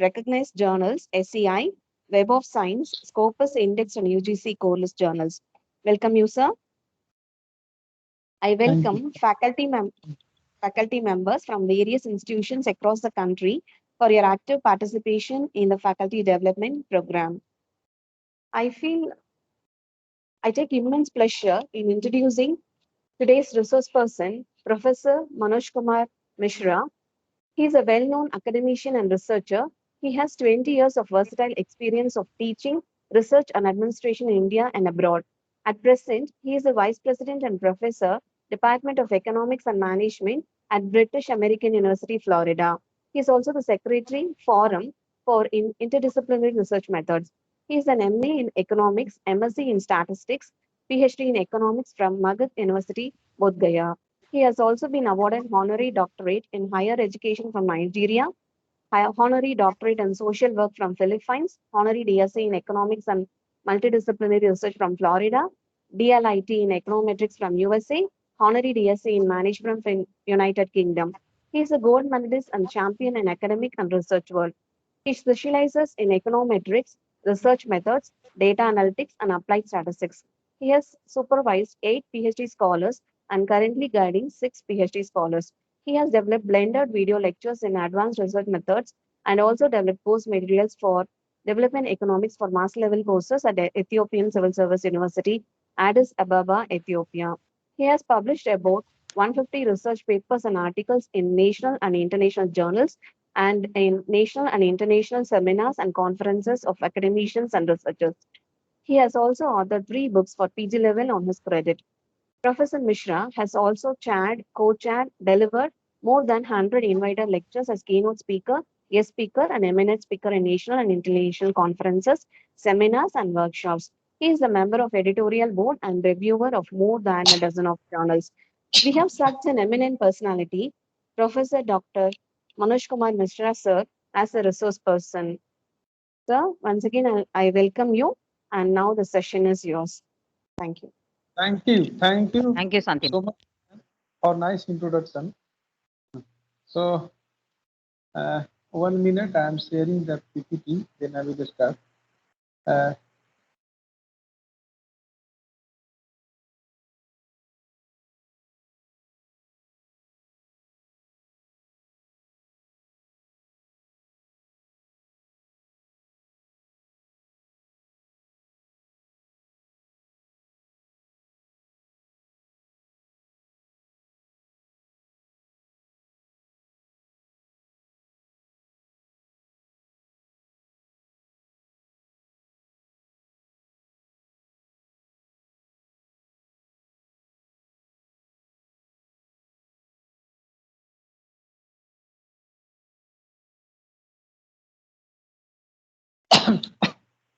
recognized journals, SCI, Web of Science, Scopus Index, and UGC core list journals. Welcome you, sir. I Thank you. welcome faculty members from various institutions across the country for your active participation in the faculty development program. I feel I take immense pleasure in introducing today's resource person, Professor Manoj Kumar Mishra. He is a well-known academician and researcher. He has 20 years of versatile experience of teaching, research and administration in India and abroad. At present, he is a Vice President and Professor, Department of Economics and Management at British American University, Florida. He is also the Secretary Forum for Interdisciplinary Research Methods. He is an MA in Economics, MSc in Statistics, PhD in Economics from Magadh University, Bodh Gaya. He has also been awarded honorary doctorate in higher education from Nigeria, honorary doctorate in social work from Philippines, honorary DSA in economics and multidisciplinary research from Florida, DLIT in econometrics from USA, honorary DSA in management from United Kingdom. He is a gold medalist and champion in academic and research world. He specializes in econometrics, research methods, data analytics, and applied statistics. He has supervised 8 PhD scholars and currently guiding 6 PhD scholars. He has developed blended video lectures in advanced research methods and also developed course materials for development economics for master level courses at the Ethiopian Civil Service University, Addis Ababa, Ethiopia. He has published about 150 research papers and articles in national and international journals and in national and international seminars and conferences of academicians and researchers. He has also authored 3 books for PG level on his credit. Professor Mishra has also chaired, co-chaired, delivered more than 100 invited lectures as keynote speaker, guest speaker, and eminent speaker in national and international conferences, seminars, and workshops. He is a member of editorial board and reviewer of more than a dozen of journals. We have such an eminent personality, Professor Dr. Manoj Kumar Mishra, sir, as a resource person. Sir, once again, I welcome you, and now the session is yours. Thank you. Thank you. Thank you Thank you, Santi. so much for nice introduction. So, 1 minute, I am sharing the PPT, then I will start. Uh,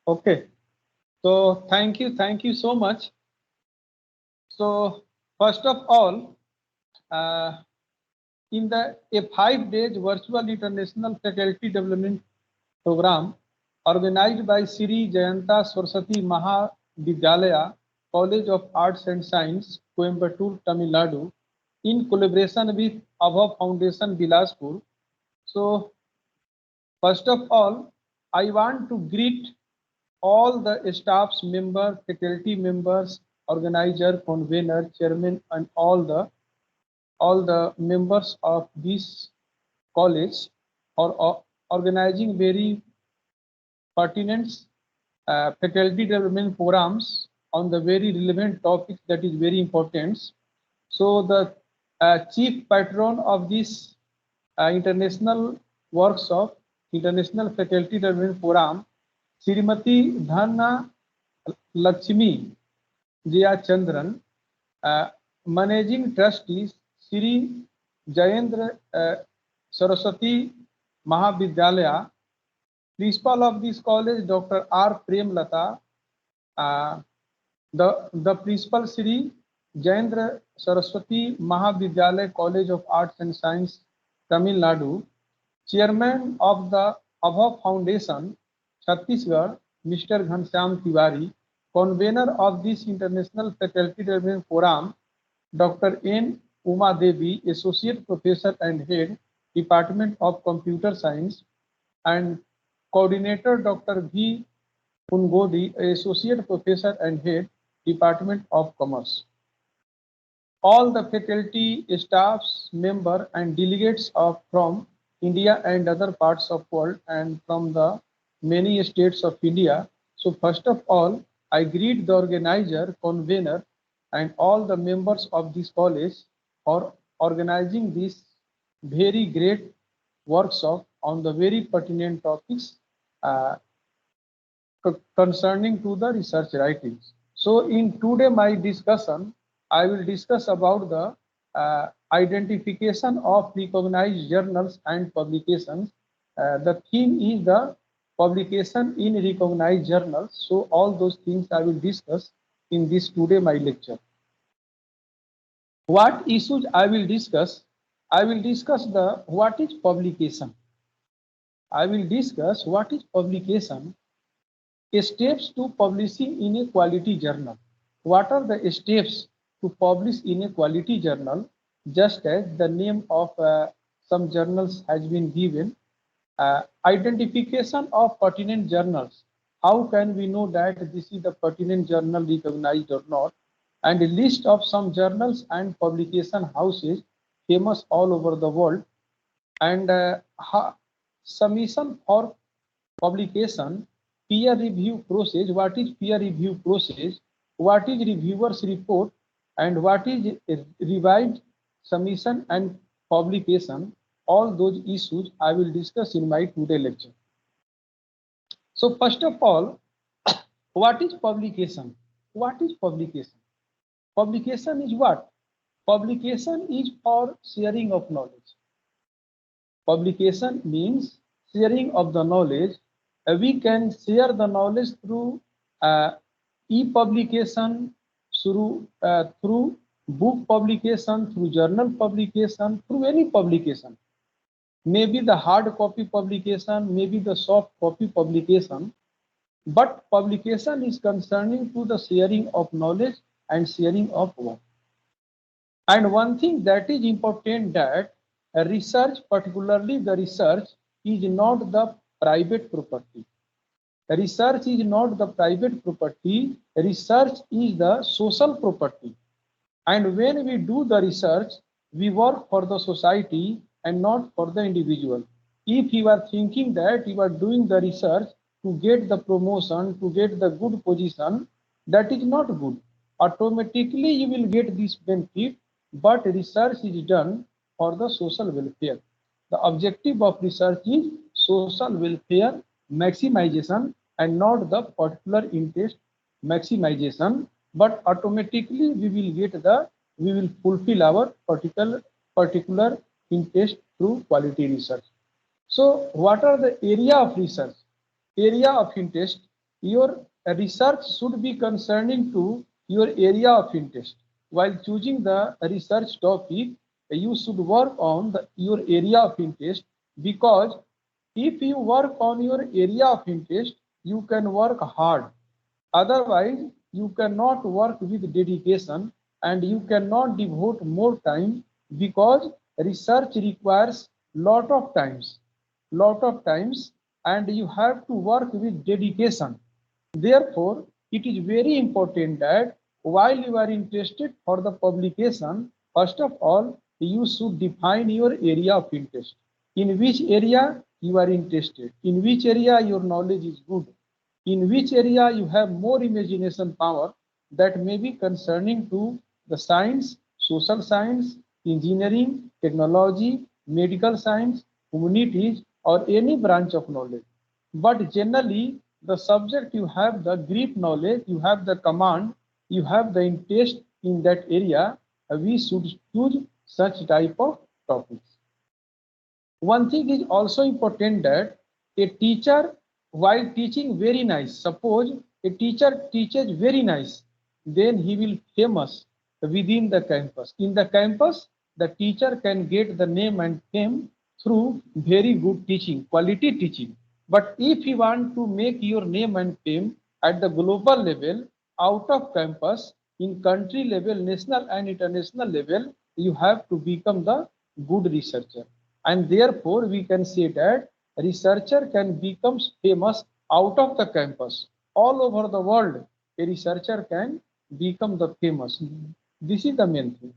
okay. So, thank you so much. So, first of all, uh, in the a 5 days virtual international faculty development program organized by Sri Jayanta Saraswati Mahavidyalaya College of Arts and Science, Coimbatore, Tamil Nadu, in collaboration with Abha Foundation, Bilaspur. So, first of all, I want to greet all the staffs members, faculty members, organizer, convener, chairman, and all the members of this college or organizing very pertinent faculty development programs on the very relevant topics that is very important. So the chief patron of this international workshop, international faculty development program, Srimati Dhanna Lakshmi Jaya Chandran, managing trustees Sri Jayendra Saraswati Mahavidyalaya, principal of this college, Dr. R. Premlata, uh, the principal Sri Jayendra Saraswati Mahavidyalaya College of Arts and Science, Tamil Nadu, chairman of the Abha Foundation, Chhattisgarh, Mr. Ghanshyam Tiwari, convener of this international faculty development forum, Dr. N. Uma Devi, associate professor and head, Department of Computer Science, and Coordinator Dr. V. Ungodi, Associate Professor and Head, Department of Commerce. All the faculty, staffs, member and delegates from India and other parts of world and from the many states of India. So first of all, I greet the organizer, convener and all the members of this college for organizing this very great workshop on the very pertinent topics uh, concerning to the research writings. So in today my discussion, I will discuss about the identification of recognized journals and publications. The theme is the publication in recognized journals. So all those things I will discuss in this today my lecture. What issues I will discuss? I will discuss the what is publication. I will discuss what is publication, steps to publishing in a quality journal. What are the steps to publish in a quality journal? Just as the name of some journals has been given. Identification of pertinent journals. How can we know that this is the pertinent journal recognized or not? And a list of some journals and publication houses famous all over the world. And submission for publication, peer review process. What is peer review process? What is reviewer's report? And what is revised submission and publication? All those issues I will discuss in my today lecture. So first of all, what is publication? What is publication? Publication is what? Publication is for sharing of knowledge. Publication means sharing of the knowledge. We can share the knowledge through e-publication, through book publication, through journal publication, through any publication. Maybe the hard copy publication, maybe the soft copy publication, but publication is concerning to the sharing of knowledge and sharing of work. And one thing that is important, that research, particularly the research, is not the private property. Research is not the private property. Research is the social property. And when we do the research, we work for the society and not for the individual. If you are thinking that you are doing the research to get the promotion, to get the good position, that is not good. Automatically you will get this benefit, but research is done for the social welfare. The objective of research is social welfare maximization and not the particular interest maximization, but automatically we will fulfill our particular interest through quality research. So what are the area of research? Area of interest. Your research should be concerning to your area of interest. While choosing the research topic, you should work on your area of interest, because if you work on your area of interest, you can work hard. Otherwise, you cannot work with dedication and you cannot devote more time, because research requires lot of times, and you have to work with dedication. Therefore, it is very important that while you are interested for the publication, first of all, you should define your area of interest. In which area you are interested, in which area your knowledge is good, in which area you have more imagination power, that may be concerning to the science, social science, engineering, technology, medical science, humanities, or any branch of knowledge. But generally, the subject you have the grip knowledge, you have the command, you have the interest in that area, we should choose such type of topics. One thing is also important, that a teacher, while teaching very nice, suppose a teacher teaches very nice, then he will famous within the campus. In the campus, the teacher can get the name and fame through very good teaching, quality teaching. But if you want to make your name and fame at the global level, out of campus, in country level, national and international level, you have to become the good researcher. And therefore, we can say that researcher can become famous out of the campus. All over the world, a researcher can become the famous. This is the main thing.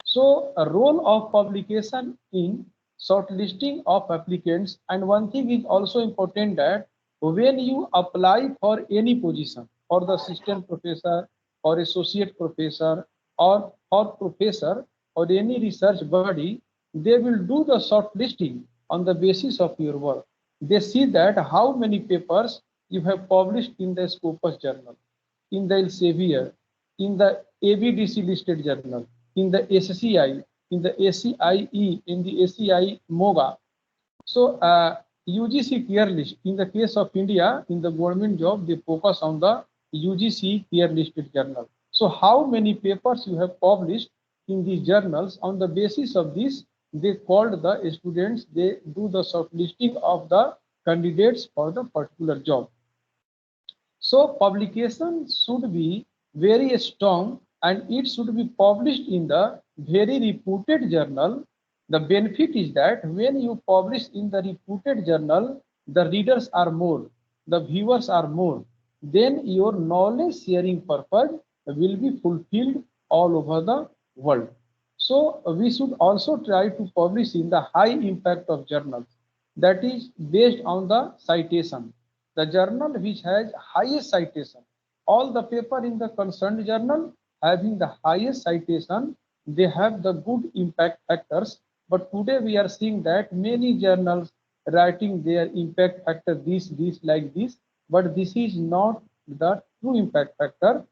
So a role of publication in shortlisting of applicants, and one thing is also important that when you apply for any position, for the assistant professor or associate professor or professor or any research body, they will do the shortlisting on the basis of your work. They see that how many papers you have published in the Scopus journal, in the Elsevier, in the ABDC listed journal, in the SCI, in the ACIE, in the ACI MOGA. So UGC tier list, in the case of India, in the government job, they focus on the UGC tier listed journal. So how many papers you have published in these journals, on the basis of this, they called the students, they do the shortlisting of the candidates for the particular job. So publication should be very strong and it should be published in the very reputed journal. The benefit is that when you publish in the reputed journal, the readers are more, the viewers are more. Then your knowledge sharing purpose will be fulfilled all over the world. So we should also try to publish in the high impact of journals, that is based on the citation. The journal which has highest citation, all the paper in the concerned journal having the highest citation, they have the good impact factors. But today we are seeing that many journals writing their impact factor this like this, but this is not the true impact factor.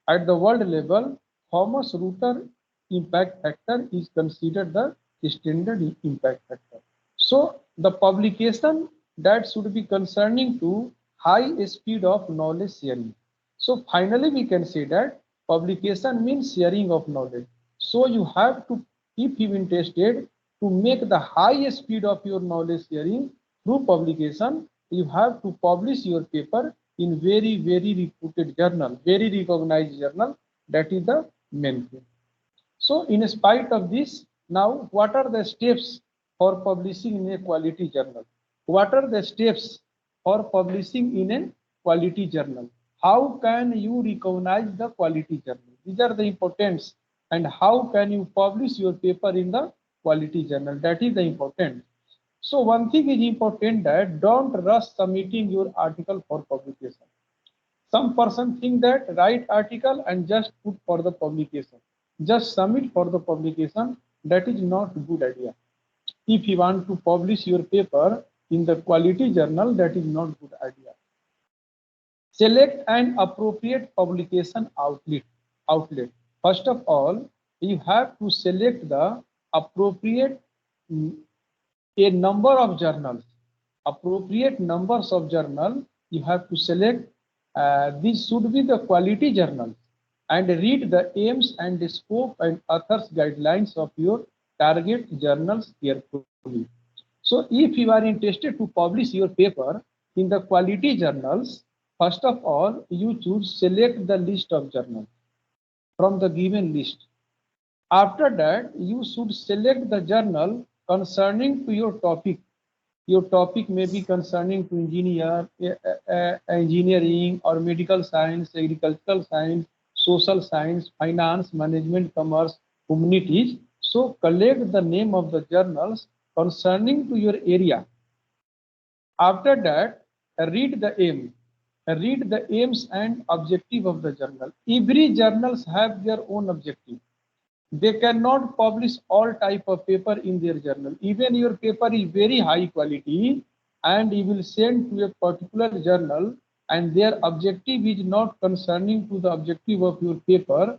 At the world level, Thomas Reuters impact factor is considered the standard impact factor. So the publication that should be concerning to high speed of knowledge sharing. So finally we can say that publication means sharing of knowledge. So you have to, if you interested to make the high speed of your knowledge sharing through publication, you have to publish your paper in very reputed journal, very recognized journal. That is the main thing. So in spite of this, now what are the steps for publishing in a quality journal? What are the steps for publishing in a quality journal? How can you recognize the quality journal? These are the importance. And how can you publish your paper in the quality journal? That is the important. So one thing is important, that don't rush submitting your article for publication. Some person think that write article and just put for the publication, just submit for the publication. That is not a good idea. If you want to publish your paper in the quality journal, that is not good idea. Select an appropriate publication outlet. First of all, you have to select the appropriate a number of journals, appropriate numbers of journal. You have to select. These should be the quality journals, and read the aims and the scope and authors guidelines of your target journals carefully. So if you are interested to publish your paper in the quality journals, first of all, you choose select the list of journals from the given list. After that, you should select the journal concerning to your topic. Your topic may be concerning to engineering or medical science, agricultural science, social science, finance, management, commerce, humanities. So collect the name of the journals concerning to your area. After that, read the aim. Read the aims and objective of the journal. Every journals have their own objective. They cannot publish all type of paper in their journal. Even your paper is very high quality and you will send to a particular journal and their objective is not concerning to the objective of your paper,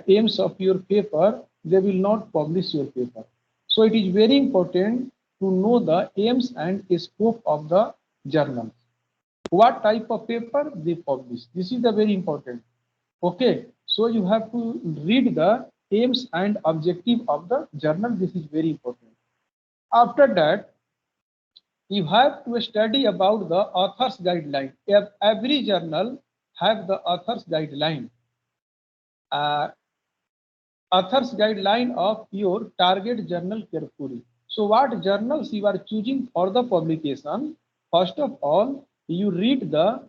aims of your paper, they will not publish your paper. So it is very important to know the aims and scope of the journal. What type of paper they publish. This is the very important. Okay, so you have to read the aims and objective of the journal. This is very important. After that, you have to study about the author's guideline. Every journal have the author's guideline. Author's guideline of your target journal carefully. So what journals you are choosing for the publication? First of all, you read the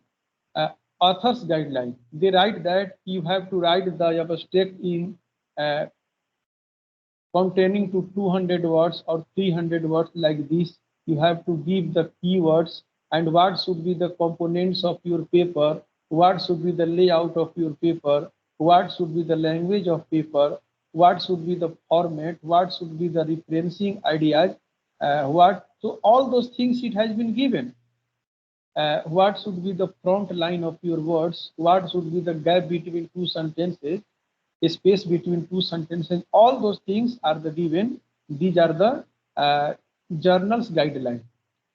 uh, author's guideline. They write that you have to write the abstract in uh, containing to 200 words or 300 words like this. You have to give the keywords and what should be the components of your paper, what should be the layout of your paper, what should be the language of paper, what should be the format, what should be the referencing ideas, so all those things it has been given. What should be the front line of your words, what should be the gap between two sentences, space between two sentences, all those things are the given. These are the journal's guideline.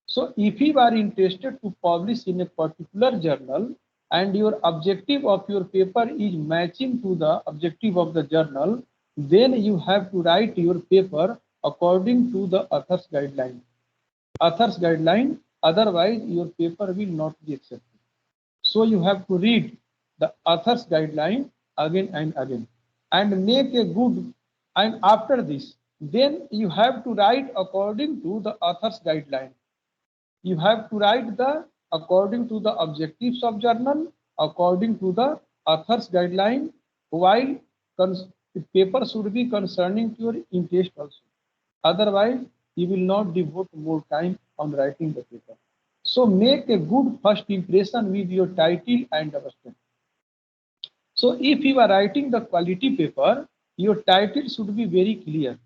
So if you are interested to publish in a particular journal and your objective of your paper is matching to the objective of the journal, then you have to write your paper according to the author's guideline. Author's guideline, otherwise your paper will not be accepted. So you have to read the author's guideline again and again and make a good, and after this, then you have to write according to the author's guideline. You have to write the according to the objectives of journal, according to the author's guideline, while the paper should be concerning to your interest also. Otherwise, you will not devote more time on writing the paper. So make a good first impression with your title and abstract. So if you are writing the quality paper, your title should be very clear.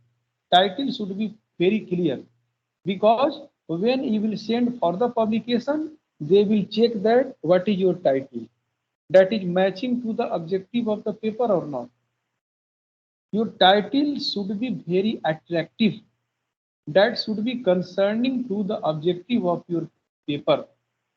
Title should be very clear because when you will send for the publication, they will check that what is your title, that is matching to the objective of the paper or not. Your title should be very attractive. That should be concerning to the objective of your paper.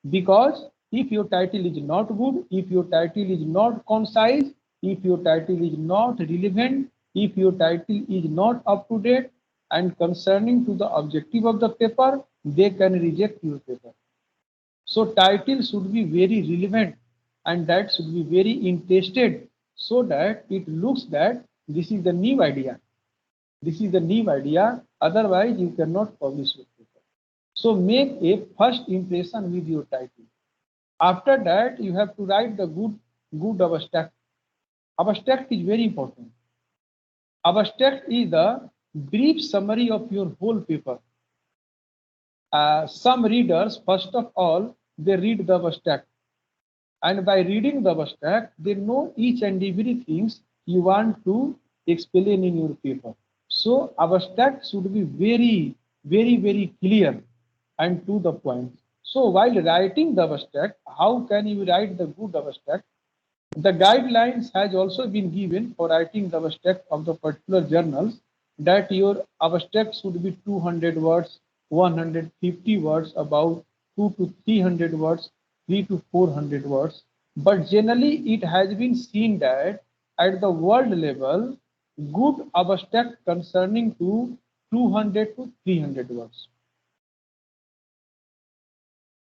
Because if your title is not good, if your title is not concise, if your title is not relevant, if your title is not up to date and concerning to the objective of the paper, they can reject your paper. So title should be very relevant and that should be very interested so that it looks that this is the new idea. This is the new idea. Otherwise, you cannot publish your paper. So make a first impression with your title. After that, you have to write the good abstract. Abstract is very important. Abstract is the brief summary of your whole paper. Some readers, first of all, they read the abstract. And by reading the abstract, they know each and every things you want to explain in your paper. So abstract should be very clear and to the point. So while writing the abstract, how can you write the good abstract? The guidelines has also been given for writing the abstract of the particular journals that your abstract should be 200 words, 150 words, about 2 to 300 words, 3 to 400 words. But generally it has been seen that at the world level, good abstract concerning to 200 to 300 words.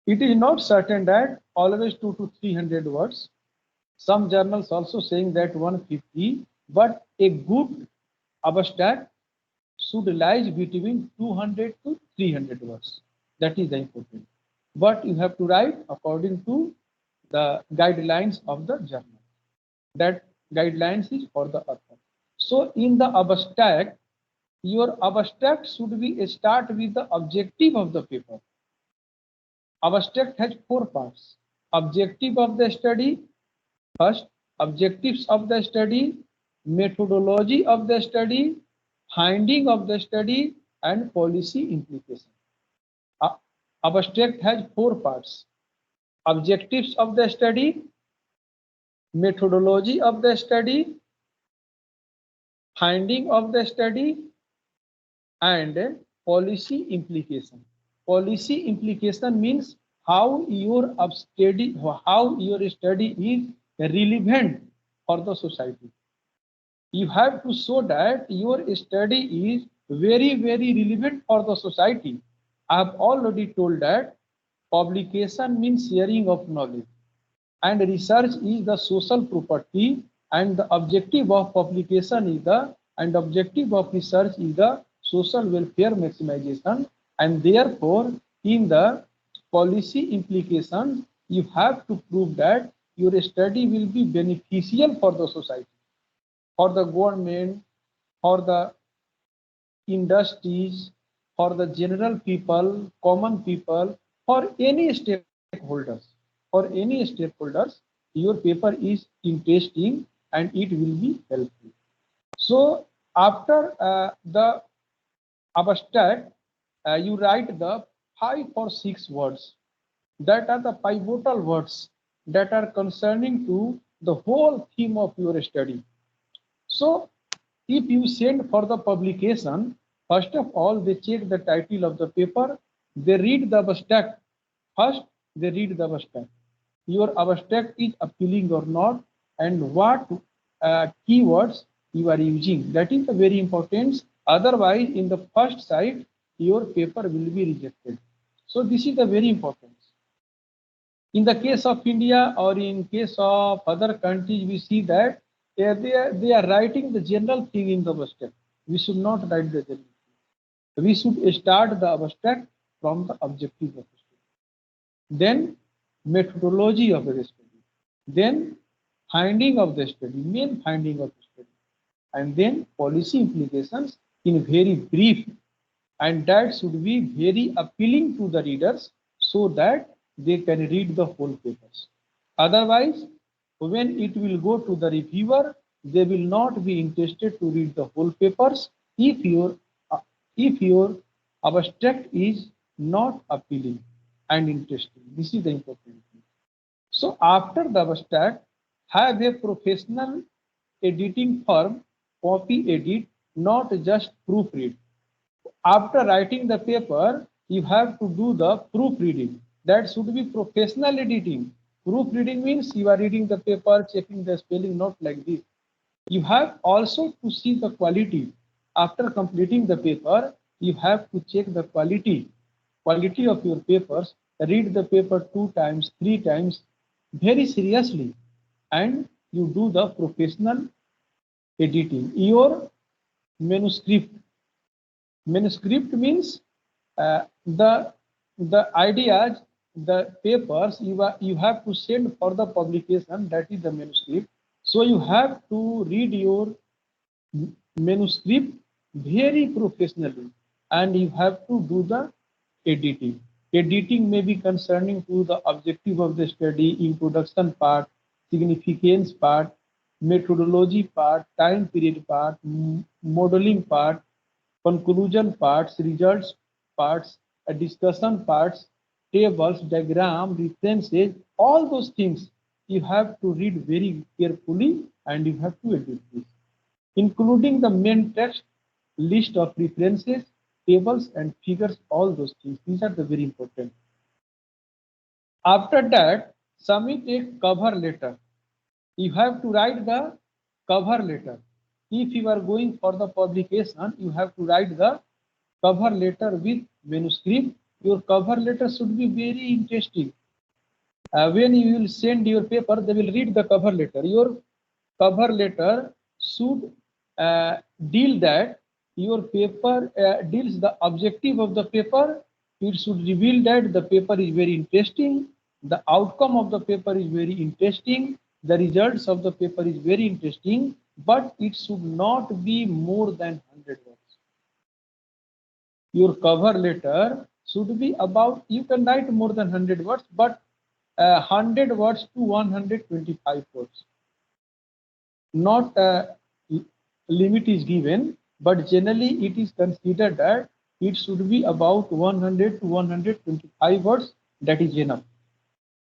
It is not certain that always 2 to 300 words. Some journals also saying that 150, but a good abstract should lie between 200 to 300 words. That is the important. But you have to write according to the guidelines of the journal. That guidelines is for the author. So in the abstract, your abstract should be start with the objective of the paper. Abstract has 4 parts. Objective of the study, first, objectives of the study, methodology of the study, finding of the study, and policy implication. Abstract has 4 parts. Objectives of the study, methodology of the study, finding of the study, and policy implication. Policy implication means how your study is relevant for the society. You have to show that your study is very relevant for the society. I have already told that publication means sharing of knowledge and research is the social property and the objective of publication is the and objective of research is the social welfare maximization, and therefore in the policy implications you have to prove that your study will be beneficial for the society, for the government, for the industries, for the general people, common people, for any stakeholders. For any stakeholders, your paper is interesting and it will be helpful. So after the abstract, you write the 5 or 6 words that are the pivotal words that are concerning to the whole theme of your study. So if you send for the publication, first of all, they check the title of the paper, they read the abstract. First, they read the abstract. Your abstract is appealing or not, and what keywords you are using. That is very important. Otherwise, in the first site, your paper will be rejected. So this is the very important. In the case of India or in case of other countries, we see that they are writing the general thing in the abstract. We should not write the general thing. We should start the abstract from the objective of the study. Then methodology of the study. Then finding of the study, main finding of the study. And then policy implications in very brief. And that should be very appealing to the readers so that they can read the whole papers. Otherwise, when it will go to the reviewer, they will not be interested to read the whole papers if your abstract is not appealing and interesting. This is the important thing. So after the abstract, have a professional editing firm copy edit, not just proofread. After writing the paper, you have to do the proofreading. That should be professional editing. Proofreading means you are reading the paper, checking the spelling, not like this. You have also to see the quality. After completing the paper, you have to check the quality of your papers. Read the paper 2 times, 3 times, very seriously, and you do the professional editing. Your manuscript. Manuscript means the ideas, the papers you have to send for the publication. That is the manuscript. So you have to read your manuscript very professionally, and you have to do the editing. Editing may be concerning to the objective of the study, introduction part, significance part, methodology part, time period part, modeling part, conclusion parts, results parts, discussion parts, tables, diagram, references, all those things you have to read very carefully and you have to edit this, including the main text, list of references, tables and figures, all those things. These are the very important. After that, submit a cover letter. You have to write the cover letter. If you are going for the publication, you have to write the cover letter with manuscript. Your cover letter should be very interesting. When you will send your paper, they will read the cover letter. Your cover letter should deal that your paper deals the objective of the paper. It should reveal that the paper is very interesting. The outcome of the paper is very interesting. The results of the paper is very interesting, but it should not be more than 100 words. Your cover letter should be about, you can write more than 100 words, but 100 words to 125 words. Not a limit is given, but generally it is considered that it should be about 100 to 125 words. That is enough.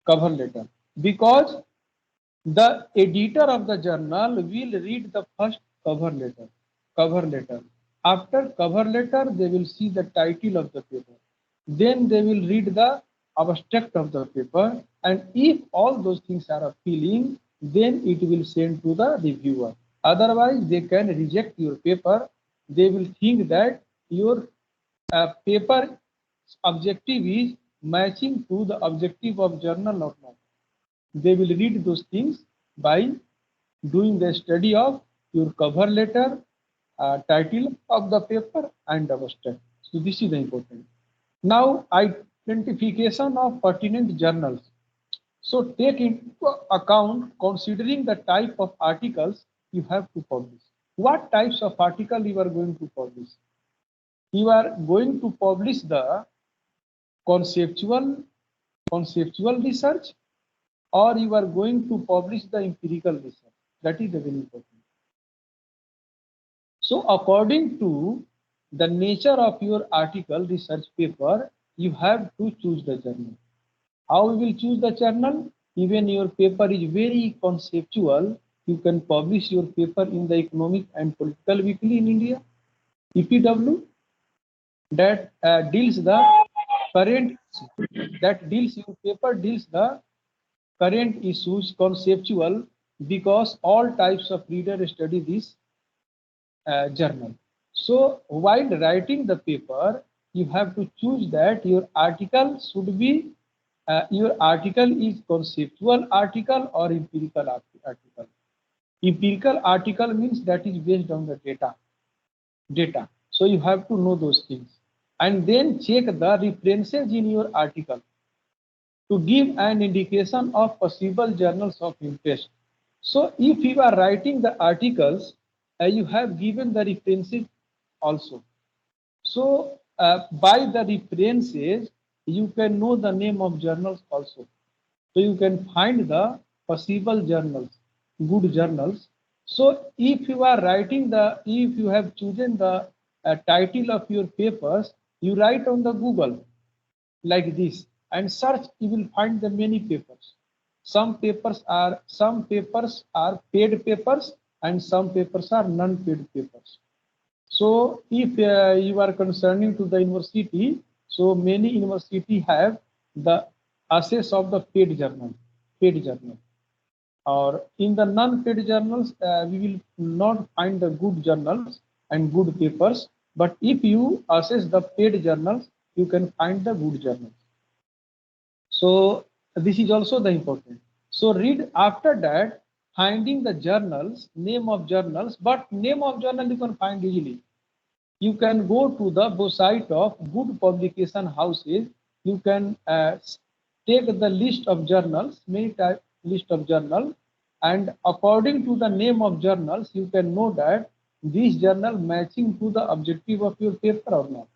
Cover letter, because the editor of the journal will read the first cover letter. After cover letter, they will see the title of the paper. Then they will read the abstract of the paper. And if all those things are appealing, then it will send to the reviewer. Otherwise, they can reject your paper. They will think that your paper objective is matching to the objective of journal or not. They will read those things by doing the study of your cover letter title of the paper and abstract. So this is the important. Now identification of pertinent journals. So take into account considering the type of articles you have to publish. What types of article you are going to publish? You are going to publish the conceptual research, or you are going to publish the empirical research. That is very important. So according to the nature of your article research paper, you have to choose the journal. How you will choose the journal? Even your paper is very conceptual, you can publish your paper in the Economic and Political Weekly in India, EPW, that deals the current, your paper deals the current issues, conceptual, because all types of reader study this journal. So while writing the paper, you have to choose that your article should be, your article is conceptual article or empirical article. Empirical article means that is based on the data. So you have to know those things. And then check the references in your article to give an indication of possible journals of interest. So if you are writing the articles, you have given the references also. So by the references, you can know the name of journals also. So you can find the possible journals, good journals. So if you are writing if you have chosen the title of your papers, you write on the Google like this and search, you will find the many papers. Some papers are paid papers and some papers are non-paid papers. So if you are concerning to the university, so many university have the access of the paid journal. Or in the non-paid journals, we will not find the good journals and good papers. But if you access the paid journals, you can find the good journals. So this is also the important. So read after that, finding the journals, name of journals, but name of journal you can find easily. You can go to the website of good publication houses. You can take the list of journals, many type list of journals, and according to the name of journals, you can know that this journal matching to the objective of your paper or not.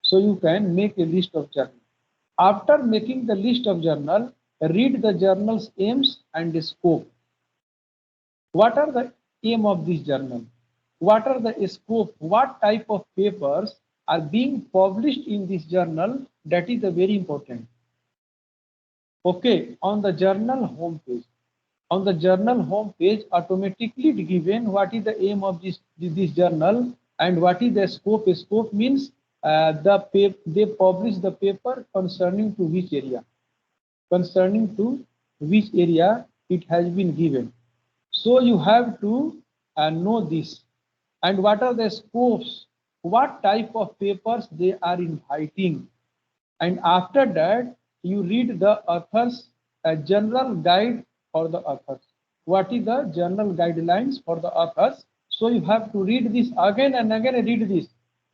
So you can make a list of journals. After making the list of journal, read the journal's aims and scope. What are the aim of this journal? What are the scope? What type of papers are being published in this journal? That is very important. Okay, on the journal homepage. On the journal homepage, automatically given what is the aim of this journal and what is the scope. Scope means they publish the paper concerning to which area. Concerning to which area it has been given. So you have to know this. And what are the scopes? What type of papers they are inviting? And after that, you read the author's general guide for the authors. What is the general guidelines for the authors? So you have to read this again and again and read this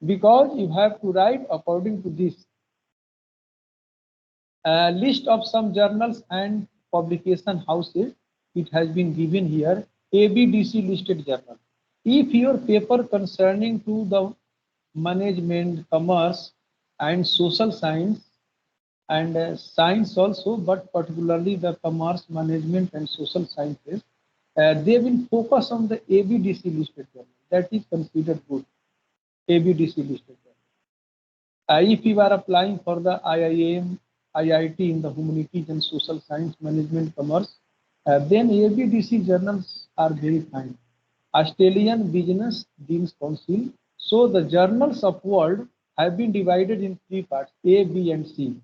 because you have to write according to this. List of some journals and publication houses. It has been given here. ABDC listed journal. If your paper concerning to the management, commerce, and social science, and science also, but particularly the commerce, management, and social sciences, they will focus on the ABDC listed journal. That is considered good. ABDC listed journal. If you are applying for the IIM, IIT in the humanities and social science, management, commerce, then ABDC journals are very fine. Australian Business Deans Council. So the journals of world have been divided in three parts, A, B, and C.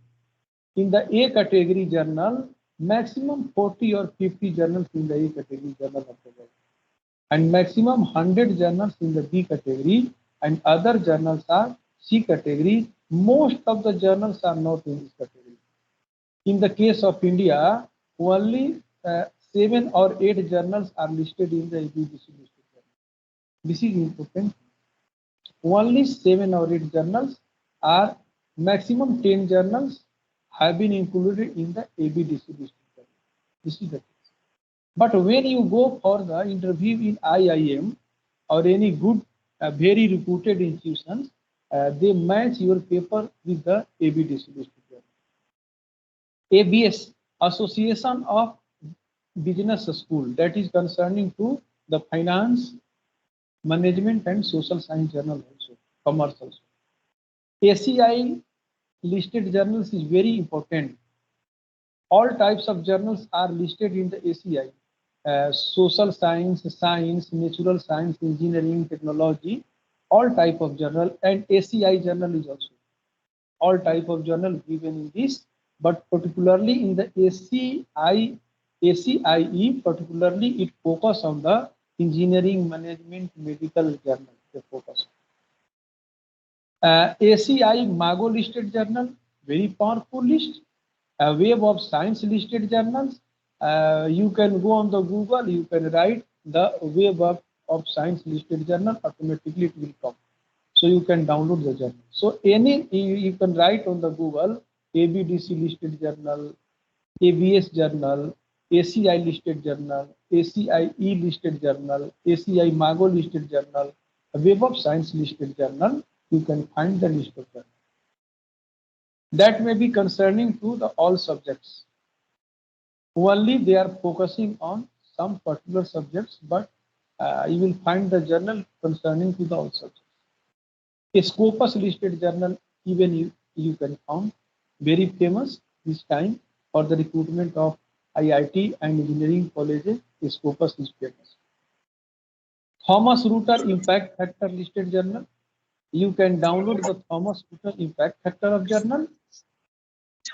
In the A category journal, maximum 40 or 50 journals in the A category journal of the world, and maximum 100 journals in the B category, and other journals are C category. Most of the journals are not in this category. In the case of India, only 7 or 8 journals are listed in the ABDC listed journal. This is important. only 7 or 8 journals are maximum 10 journals have been included in the ABDC listed. This is the case. But when you go for the interview in IIM or any good, very reputed institutions, they match your paper with the ABDC listed journal. ABS, Association of Business School, that is concerning to the finance, management and social science journal also, commerce also. ACI listed journals is very important. All types of journals are listed in the ACI. Social science, science, natural science, engineering, technology, all type of journal, and ACI journal is also. All type of journal given in this, but particularly in the ACIE, particularly it focus on the engineering, management, medical journal. They focus. ACI Mago listed journal, very powerful list. Web of Science listed journals. You can go on the Google, you can write the Web of Science listed journal, automatically it will come. So you can download the journal. So any you can write on the Google ABDC listed journal, ABS journal, ACI listed journal, ACIE listed journal, ACI Mago listed journal, Web of Science listed journal. You can find the list of journals. That may be concerning to the all subjects. Only they are focusing on some particular subjects, but you will find the journal concerning to the all subjects. A Scopus listed journal, even you can found very famous this time for the recruitment of IIT and engineering colleges. A Scopus is famous. Thomas Rutter Impact Factor listed journal. You can download the Thomas Rutter Impact Factor of journal.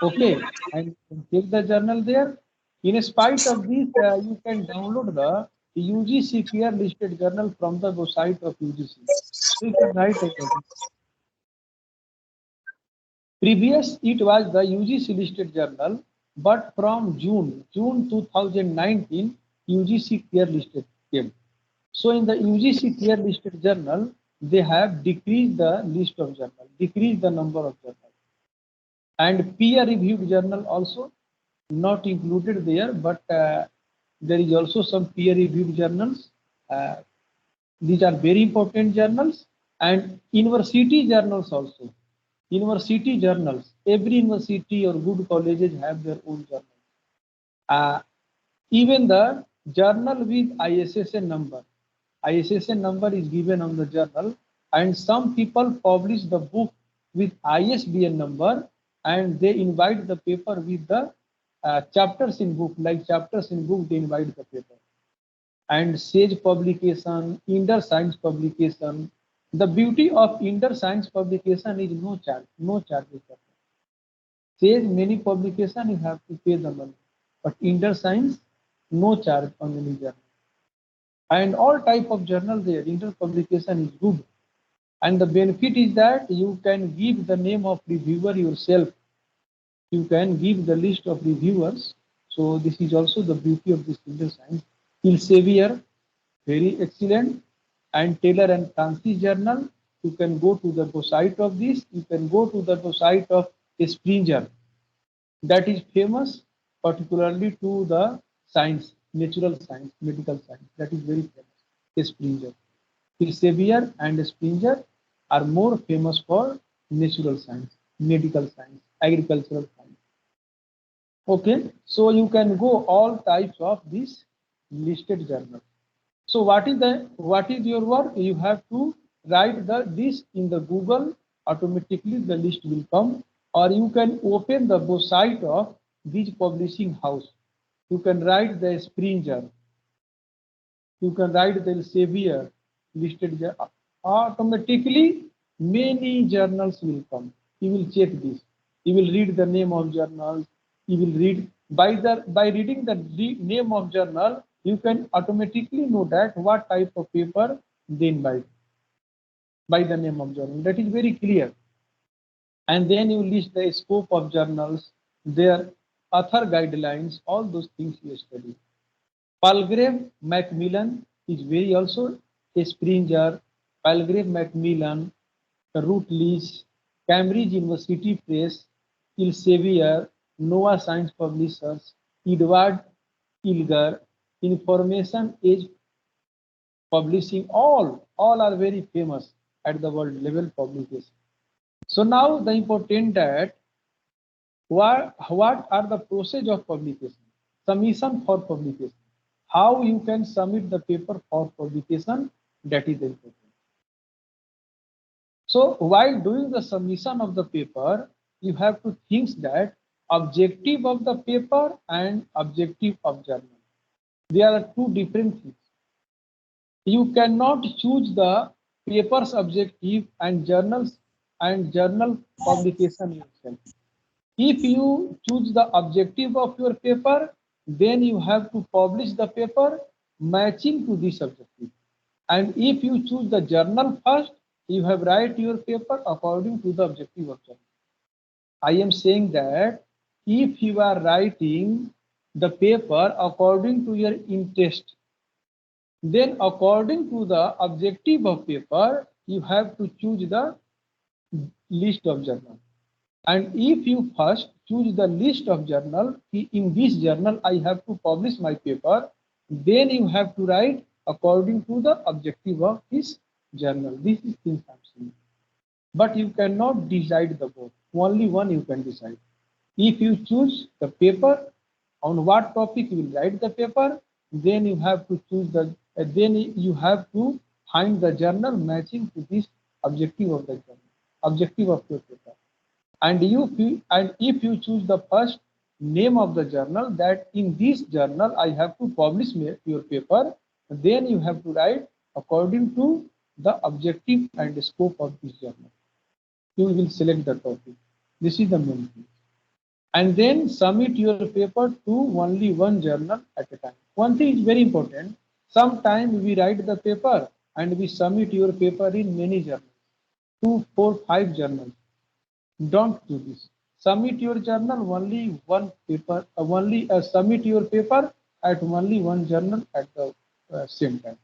Okay, and take the journal there. In spite of this, you can download the UGC peer listed journal from the website of UGC. So you can write about it. Previous, it was the UGC listed journal, but from June 2019, UGC peer listed came. So in the UGC peer listed journal, they have decreased the list of journal, decreased the number of journals. And peer reviewed journal also not included there, but there is also some peer reviewed journals. These are very important journals, and university journals also. University journals, every university or good colleges have their own journal. Even the journal with ISSN number. ISSN number is given on the journal, and some people publish the book with ISBN number, and they invite the paper with the chapters in book, like chapters in book, they invite the paper. And Sage publication, Inder Science publication. The beauty of Inder Science publication is no charge, no charges. Sage many publication you have to pay the money, but Inder Science no charge on any journal. And all type of journal there, Inder publication is good. And the benefit is that you can give the name of reviewer yourself. You can give the list of reviewers. So this is also the beauty of this Inder Science. Elsevier, very excellent. And Taylor and Francis journal. You can go to the website of this. You can go to the website of Springer. That is famous, particularly to the science, natural science, medical science. That is very famous. Springer. Elsevier and Springer are more famous for natural science, medical science, agricultural science. Okay, so you can go all types of these listed journals. So what is your work? You have to write this in the Google. Automatically the list will come, or you can open the website of this publishing house. You can write the Springer. You can write the Elsevier listed journal. Automatically many journals will come. You will check this. You will read the name of journals. You will read by reading the name of journal. You can automatically know that what type of paper they invite by the name of journal. That is very clear. And then you list the scope of journals, their author guidelines, all those things you study. Palgrave Macmillan is very also a Springer. Palgrave Macmillan, Routledge, Cambridge University Press, Elsevier, Nova Science Publishers, Edward Elgar, Information Age Publishing, all are very famous at the world level publication. So now the important that what are the process of publication? Submission for publication. How you can submit the paper for publication, that is important. So while doing the submission of the paper, you have to think that objective of the paper and objective of journal. There are two different things. You cannot choose the paper's objective and journal publication yourself. If you choose the objective of your paper, then you have to publish the paper matching to this objective. And if you choose the journal first, you have write your paper according to the objective of journal. I am saying that if you are writing the paper according to your interest, then according to the objective of paper, you have to choose the list of journal. And if you first choose the list of journal, in this journal I have to publish my paper, then you have to write according to the objective of this journal. This is things I'm saying. But you cannot decide the both. Only one you can decide. If you choose the paper, on what topic you will write the paper, then you have to choose the, then you have to find the journal matching to this objective of the journal, objective of your paper. And if you choose the first name of the journal, that in this journal I have to publish your paper, then you have to write according to the objective and the scope of this journal. You will select the topic. This is the main thing. And then submit your paper to only one journal at a time. One thing is very important. Sometimes we write the paper and we submit your paper in many journals, 2, 4, 5 journals. Don't do this. Submit your journal only one paper. Submit your paper at only one journal at the same time.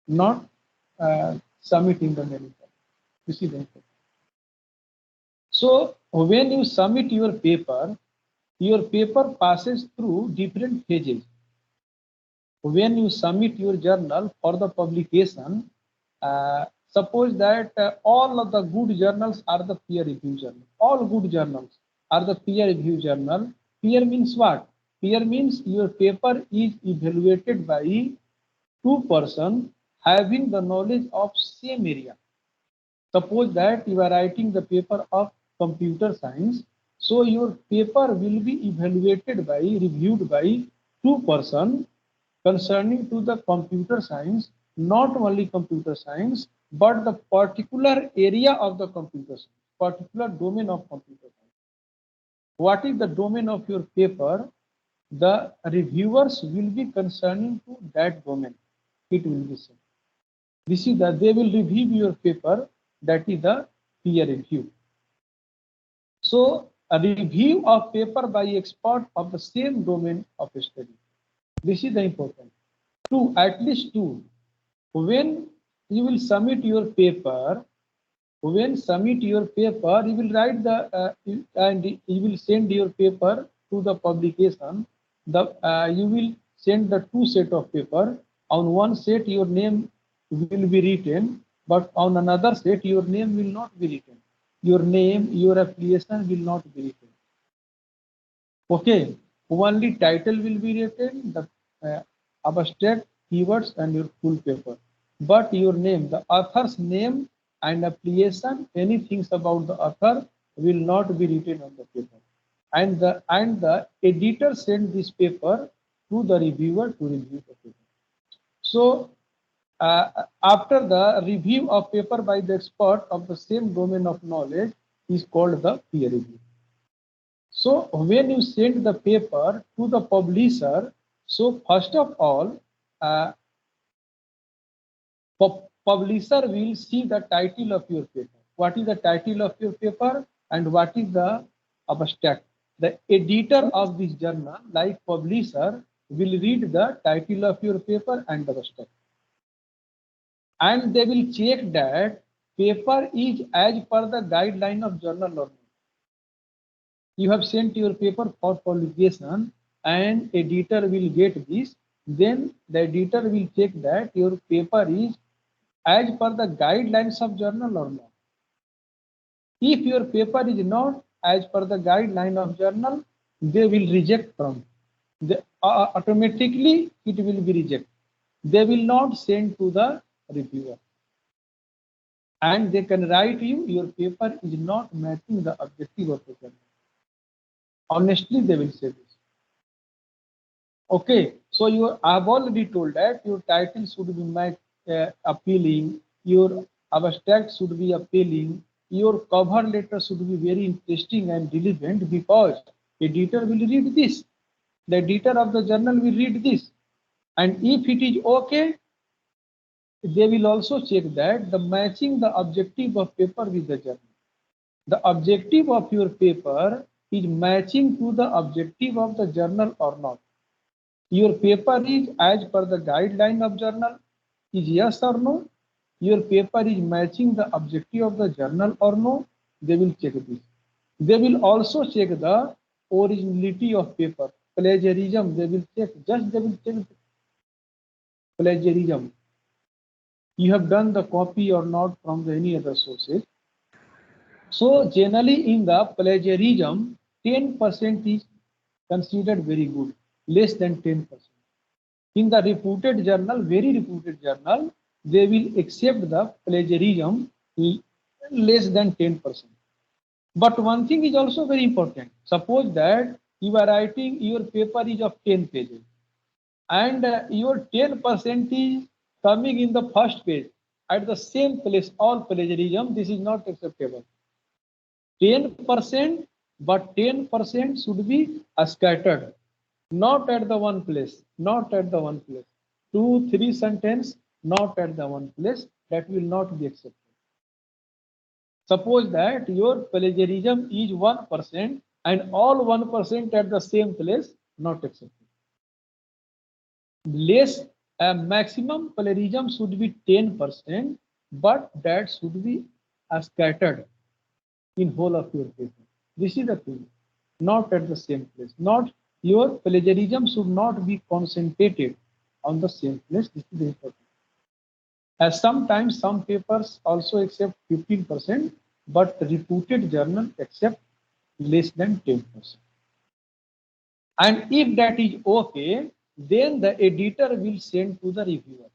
Not submitting the many journals. This is important. So when you submit your paper passes through different phases. When you submit your journal for the publication, suppose that all of the good journals are the peer review journal. All good journals are the peer review journal. Peer means what? Peer means your paper is evaluated by 2 persons having the knowledge of same area. Suppose that you are writing the paper of computer science, so your paper will be evaluated by, reviewed by 2 persons concerning to the computer science, not only computer science, but the particular area of the computer science, particular domain of computer science. What is the domain of your paper? The reviewers will be concerning to that domain. It will be same. This is that they will review your paper, that is the peer review. So a review of paper by expert of the same domain of study. This is the important. 2, at least 2. When you will submit your paper, you will write the and you will send your paper to the publication. You will send the 2 set of paper. On one set your name will be written, but on another set your name will not be written. Your name, your affiliation will not be written. Okay, only title will be written, the abstract, keywords, and your full paper. But your name, the author's name and affiliation, anything about the author will not be written on the paper. And the editor send this paper to the reviewer to review the paper. So after the review of paper by the expert of the same domain of knowledge is called the peer review. So when you send the paper to the publisher, so first of all, publisher will see the title of your paper. What is the title of your paper and what is the abstract? The editor of this journal, like publisher, will read the title of your paper and the abstract. And they will check that paper is as per the guideline of journal or not. You have sent your paper for publication and editor will get this, then the editor will check that your paper is as per the guidelines of journal or not. If your paper is not as per the guideline of journal, they will reject from. Automatically it will be rejected. They will not send to the reviewer. And they can write you, your paper is not matching the objective of the journal. Honestly, they will say this. Okay, so I have already told that your title should be appealing, your abstract should be appealing, your cover letter should be very interesting and relevant, because editor will read this. The editor of the journal will read this. And if it is okay, they will also check that the matching the objective of paper with the journal. The objective of your paper is matching to the objective of the journal or not. Your paper is as per the guideline of journal, is yes or no? Your paper is matching the objective of the journal or no? They will check this. They will also check the originality of paper. Plagiarism, they will check. Just they will check plagiarism. You have done the copy or not from any other sources. So generally in the plagiarism, 10% is considered very good, less than 10%. In the reputed journal, very reputed journal, they will accept the plagiarism less than 10%. But one thing is also very important. Suppose that you are writing, your paper is of 10 pages and your 10% is coming in the first page at the same place, all plagiarism, this is not acceptable. 10%, but 10% should be scattered, not at the one place, not at the one place. 2, 3 sentence, not at the one place, that will not be accepted. Suppose that your plagiarism is 1% and all 1% at the same place, not accepted. Less, maximum plagiarism should be 10%, but that should be scattered in whole of your paper. This is the thing, not at the same place. Not your plagiarism should not be concentrated on the same place. This is important. As sometimes some papers also accept 15%, but reputed journal accept less than 10%. And if that is okay, then the editor will send to the reviewer.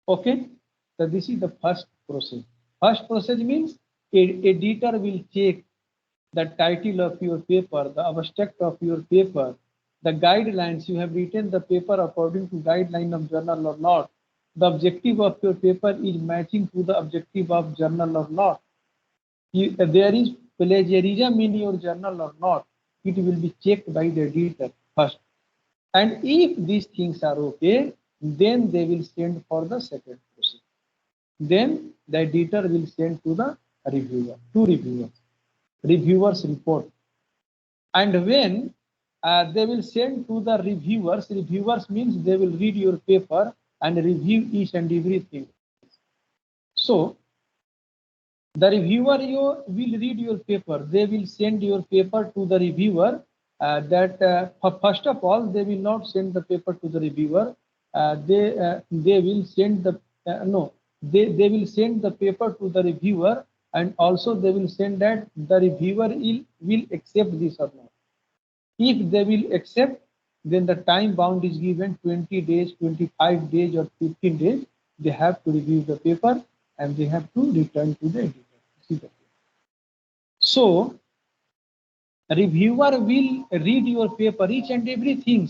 Okay, so this is the first process. First process means editor will check the title of your paper, the abstract of your paper, the guidelines, you have written the paper according to guideline of journal or not, the objective of your paper is matching to the objective of journal or not, there is plagiarism in your journal or not, it will be checked by the editor first. And if these things are okay, then they will send for the second process. Then the editor will send to the reviewer, to reviewers report. And when they will send to the reviewers means they will read your paper and review each and everything. So the reviewer will read your paper, they will send your paper to the reviewer. First of all, they will not send the paper to the reviewer. They will send the they will send the paper to the reviewer, and also they will send that the reviewer will accept this or not. If they will accept, then the time bound is given 20 days, 25 days, or 15 days. They have to review the paper and they have to return to the editor. So reviewer will read your paper, each and everything.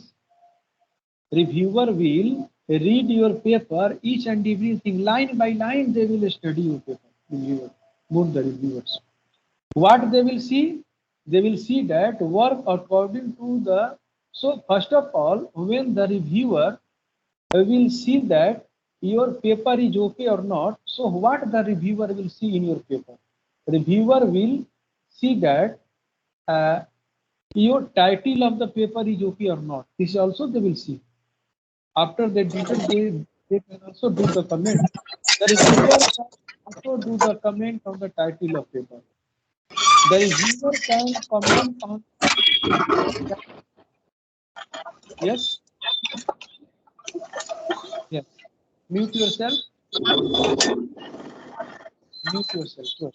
Reviewer will read your paper, each and everything, line by line. They will study your paper. Reviewer, both the reviewers. What they will see? They will see that work according to the. So first of all, when the reviewer will see that your paper is okay or not, so what the reviewer will see in your paper? Reviewer will see that your title of the paper is okay or not. This also they will see. After they did it, they can also do the comment. The reviewer also do the comment on the title of paper. The reviewer can comment on. Yes. Yes. Mute yourself. Mute yourself. Sure.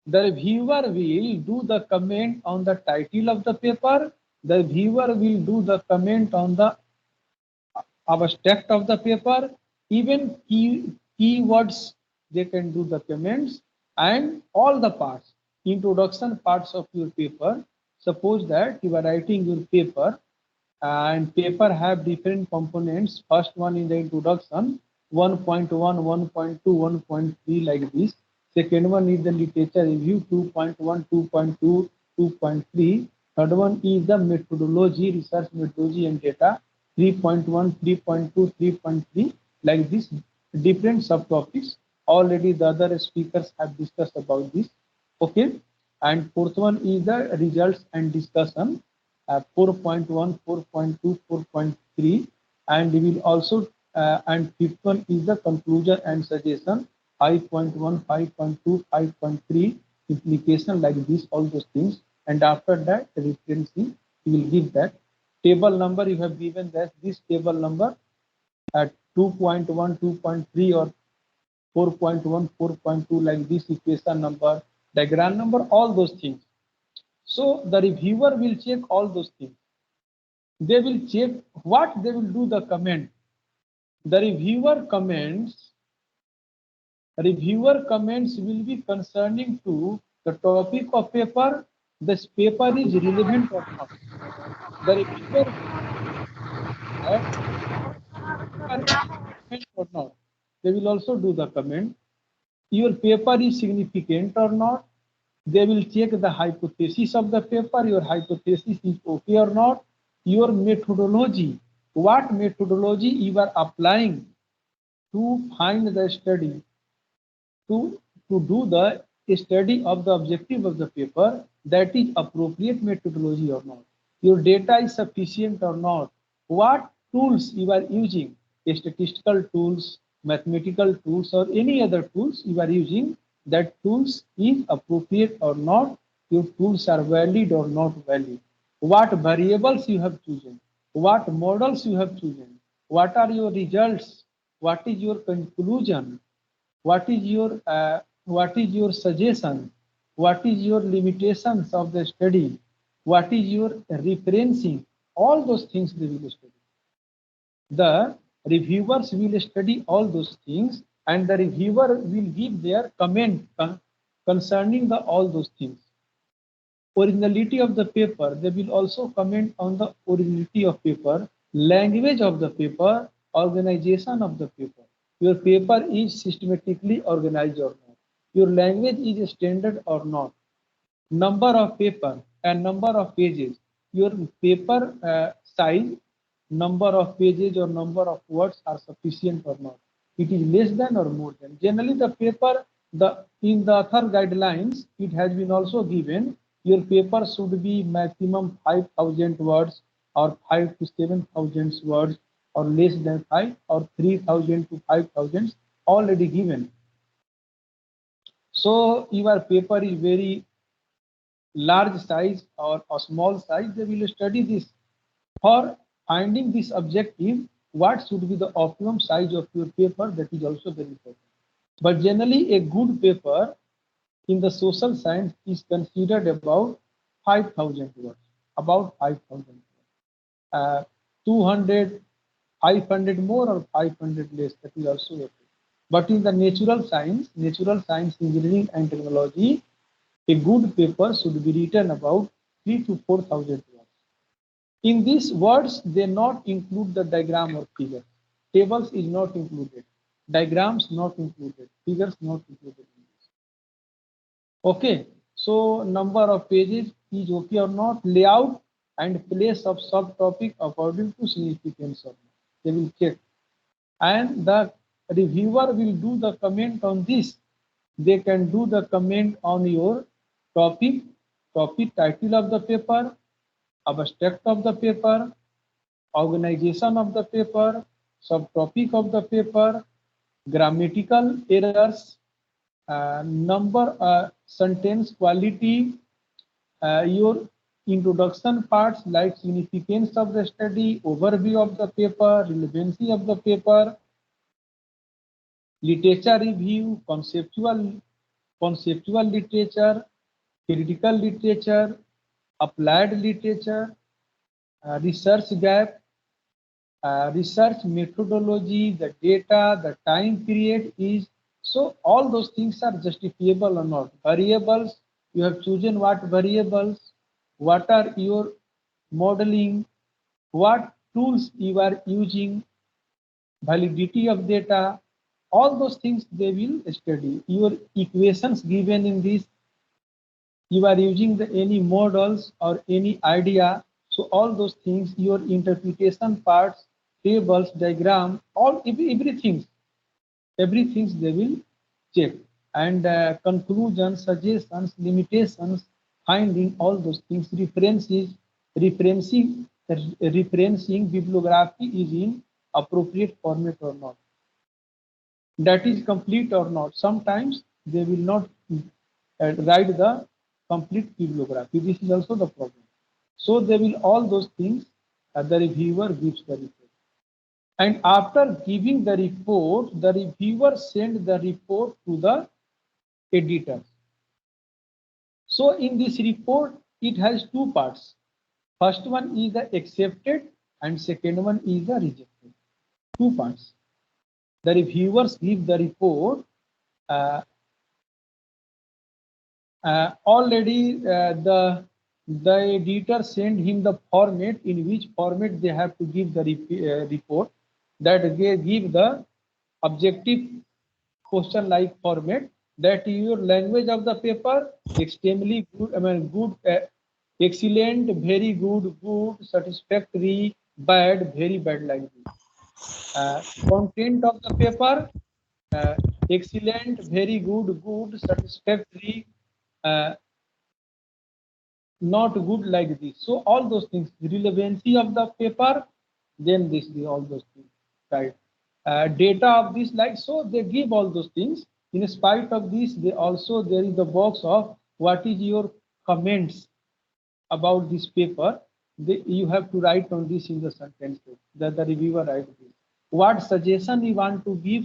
The reviewer will do the comment on the title of the paper. The reviewer will do the comment on the abstract of the paper. Even keywords, they can do the comments, and all the parts, introduction parts of your paper. Suppose that you are writing your paper and paper have different components. First one in the introduction, 1.1, 1.2, 1.3 like this. Second one is the literature review, 2.1, 2.2, 2.3. Third one is the methodology, research methodology and data, 3.1, 3.2, 3.3 like this. Different subtopics. Already the other speakers have discussed about this. Okay. And fourth one is the results and discussion. 4.1, 4.2, 4.3, and we will also and fifth one is the conclusion and suggestion, 5.1, 5.2, 5.3, implication like this, all those things. And after that, referencing, we will give that table number. You have given that this table number at 2.1, 2.3 or 4.1, 4.2 like this, equation number, diagram number, all those things. So the reviewer will check all those things. They will check what they will do the comment. The reviewer comments will be concerning to the topic of paper. This paper is relevant or not. The reviewer or not. They will also do the comment. Your paper is significant or not. They will check the hypothesis of the paper. Your hypothesis is okay or not. Your methodology, what methodology you are applying to find the study, to do the study of the objective of the paper, that is appropriate methodology or not. Your data is sufficient or not. What tools you are using, statistical tools, mathematical tools, or any other tools you are using, that tools is appropriate or not. Your tools are valid or not valid. What variables you have chosen, what models you have chosen, what are your results, what is your conclusion, what is your suggestion, what is your limitations of the study, what is your referencing, all those things they will study. The reviewers will study all those things, and the reviewer will give their comment concerning the all those things. Originality of the paper, they will also comment on the originality of paper, language of the paper, organization of the paper. Your paper is systematically organized or not. Your language is standard or not. Number of paper and number of pages. Your paper size, number of pages or number of words are sufficient or not. It is less than or more than. Generally, the paper, in the author guidelines, it has been also given your paper should be maximum 5,000 words or 5 to 7,000 words or less than 5 or 3,000 to 5,000 already given. So your paper is very large size or a small size, they will study this. For finding this objective, what should be the optimum size of your paper, that is also very important. But generally a good paper in the social science is considered about 5,000 words, about 5,000 words. 200, 500 more or 500 less, that is also okay. But in the natural science, engineering and technology, a good paper should be written about 3 to 4,000 words. In these words, they not include the diagram or figure. Tables is not included. Diagrams not included. Figures not included. Okay, so number of pages is okay or not, layout and place of subtopic according to significance or not. They will check. And the reviewer will do the comment on this. They can do the comment on your topic title of the paper, abstract of the paper, organization of the paper, subtopic of the paper, grammatical errors, number, sentence quality, your introduction parts like significance of the study, overview of the paper, relevancy of the paper, literature review, conceptual literature, critical literature, applied literature, research gap, research methodology, the data, the time period is. So all those things are justifiable or not. Variables, you have chosen what variables, what are your modeling, what tools you are using, validity of data, all those things they will study. Your equations given in this, you are using the any models or any idea. So all those things, your interpretation parts, tables, diagram, all everything they will check. And conclusions, suggestions, limitations, finding, all those things, referencing bibliography is in appropriate format or not, that is complete or not. Sometimes they will not write the complete bibliography. This is also the problem. So they will, all those things, the reviewer gives the report. And after giving the report, the reviewer sends the report to the editor. So in this report, it has two parts. First one is the accepted and second one is the rejected. Two parts. The reviewers give the report. Already the editor send him the format, in which format they have to give the report, that they give the objective question like format, that your language of the paper extremely good, good, excellent, very good, good, satisfactory, bad, very bad, like this. Content of the paper, excellent, very good, good, satisfactory, not good, like this. So all those things, relevancy of the paper, then this, all those things, right? Data of this, like, so they give all those things. In spite of this, they also, there is the box of what is your comments about this paper. You have to write on this in the sentence, that the reviewer write this. What suggestion you want to give,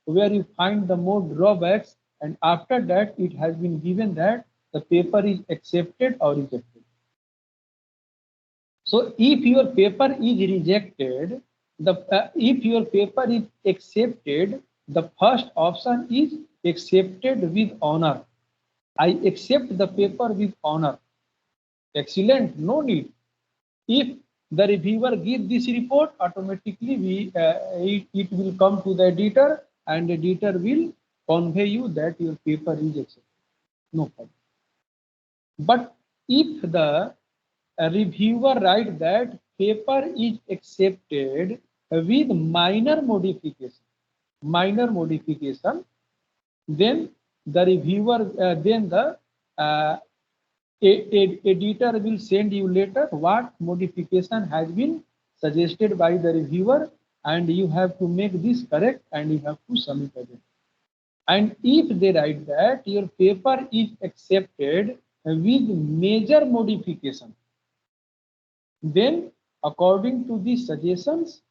where you find the more drawbacks, and after that it has been given that the paper is accepted or rejected. So if your paper is rejected, if your paper is accepted, the first option is accepted with honor. I accept the paper with honor. Excellent, no need. If the reviewer gives this report, automatically it will come to the editor, and the editor will convey you that your paper is accepted. No problem. But if the reviewer writes that paper is accepted with minor modification, then the reviewer, then the editor will send you later what modification has been suggested by the reviewer, and you have to make this correct and you have to submit again. And if they write that your paper is accepted with major modification, then according to these suggestions,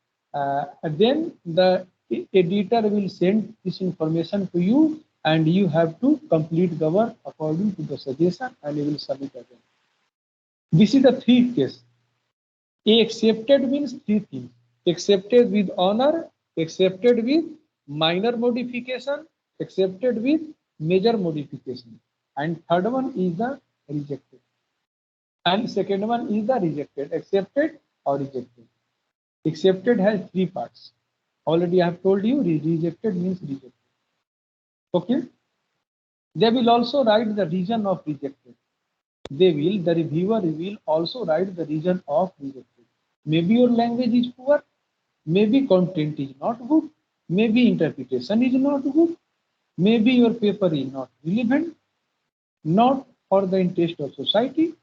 then the editor will send this information to you, and you have to complete the work according to the suggestion, and you will submit again. This is the three case. Accepted means three things: accepted with honor, accepted with minor modification, accepted with major modification, and third one is the rejected. And second one is the rejected, accepted or rejected. Accepted has three parts. Already I have told you, rejected means rejected. Okay. They will also write the reason of rejected. The reviewer will also write the reason of rejected. Maybe your language is poor, maybe content is not good, maybe interpretation is not good, maybe your paper is not relevant, not for the interest of society,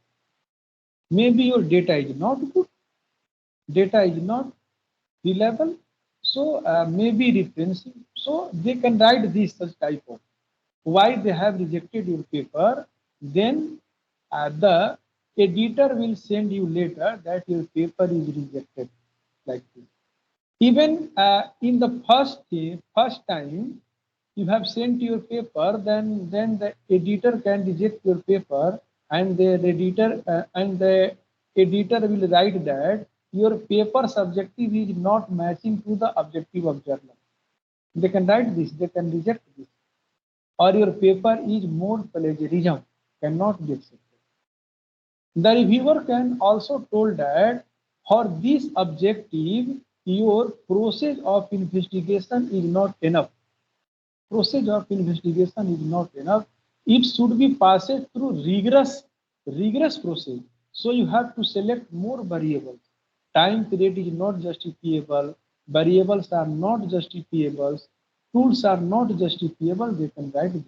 maybe your data is not good, data is not reliable, so maybe referencing. So they can write this such type of why they have rejected your paper. Then the editor will send you later that your paper is rejected, like this. Even in the first time you have sent your paper, then the editor can reject your paper, and the editor will write that your paper subjective is not matching to the objective of journal. They can write this, they can reject this, or your paper is more plagiarism, cannot be accepted. The reviewer can also told that for this objective, your process of investigation is not enough. Process of investigation is not enough. It should be passed through rigorous process. So you have to select more variables. Time period is not justifiable. Variables are not justifiable. Tools are not justifiable. They can write this.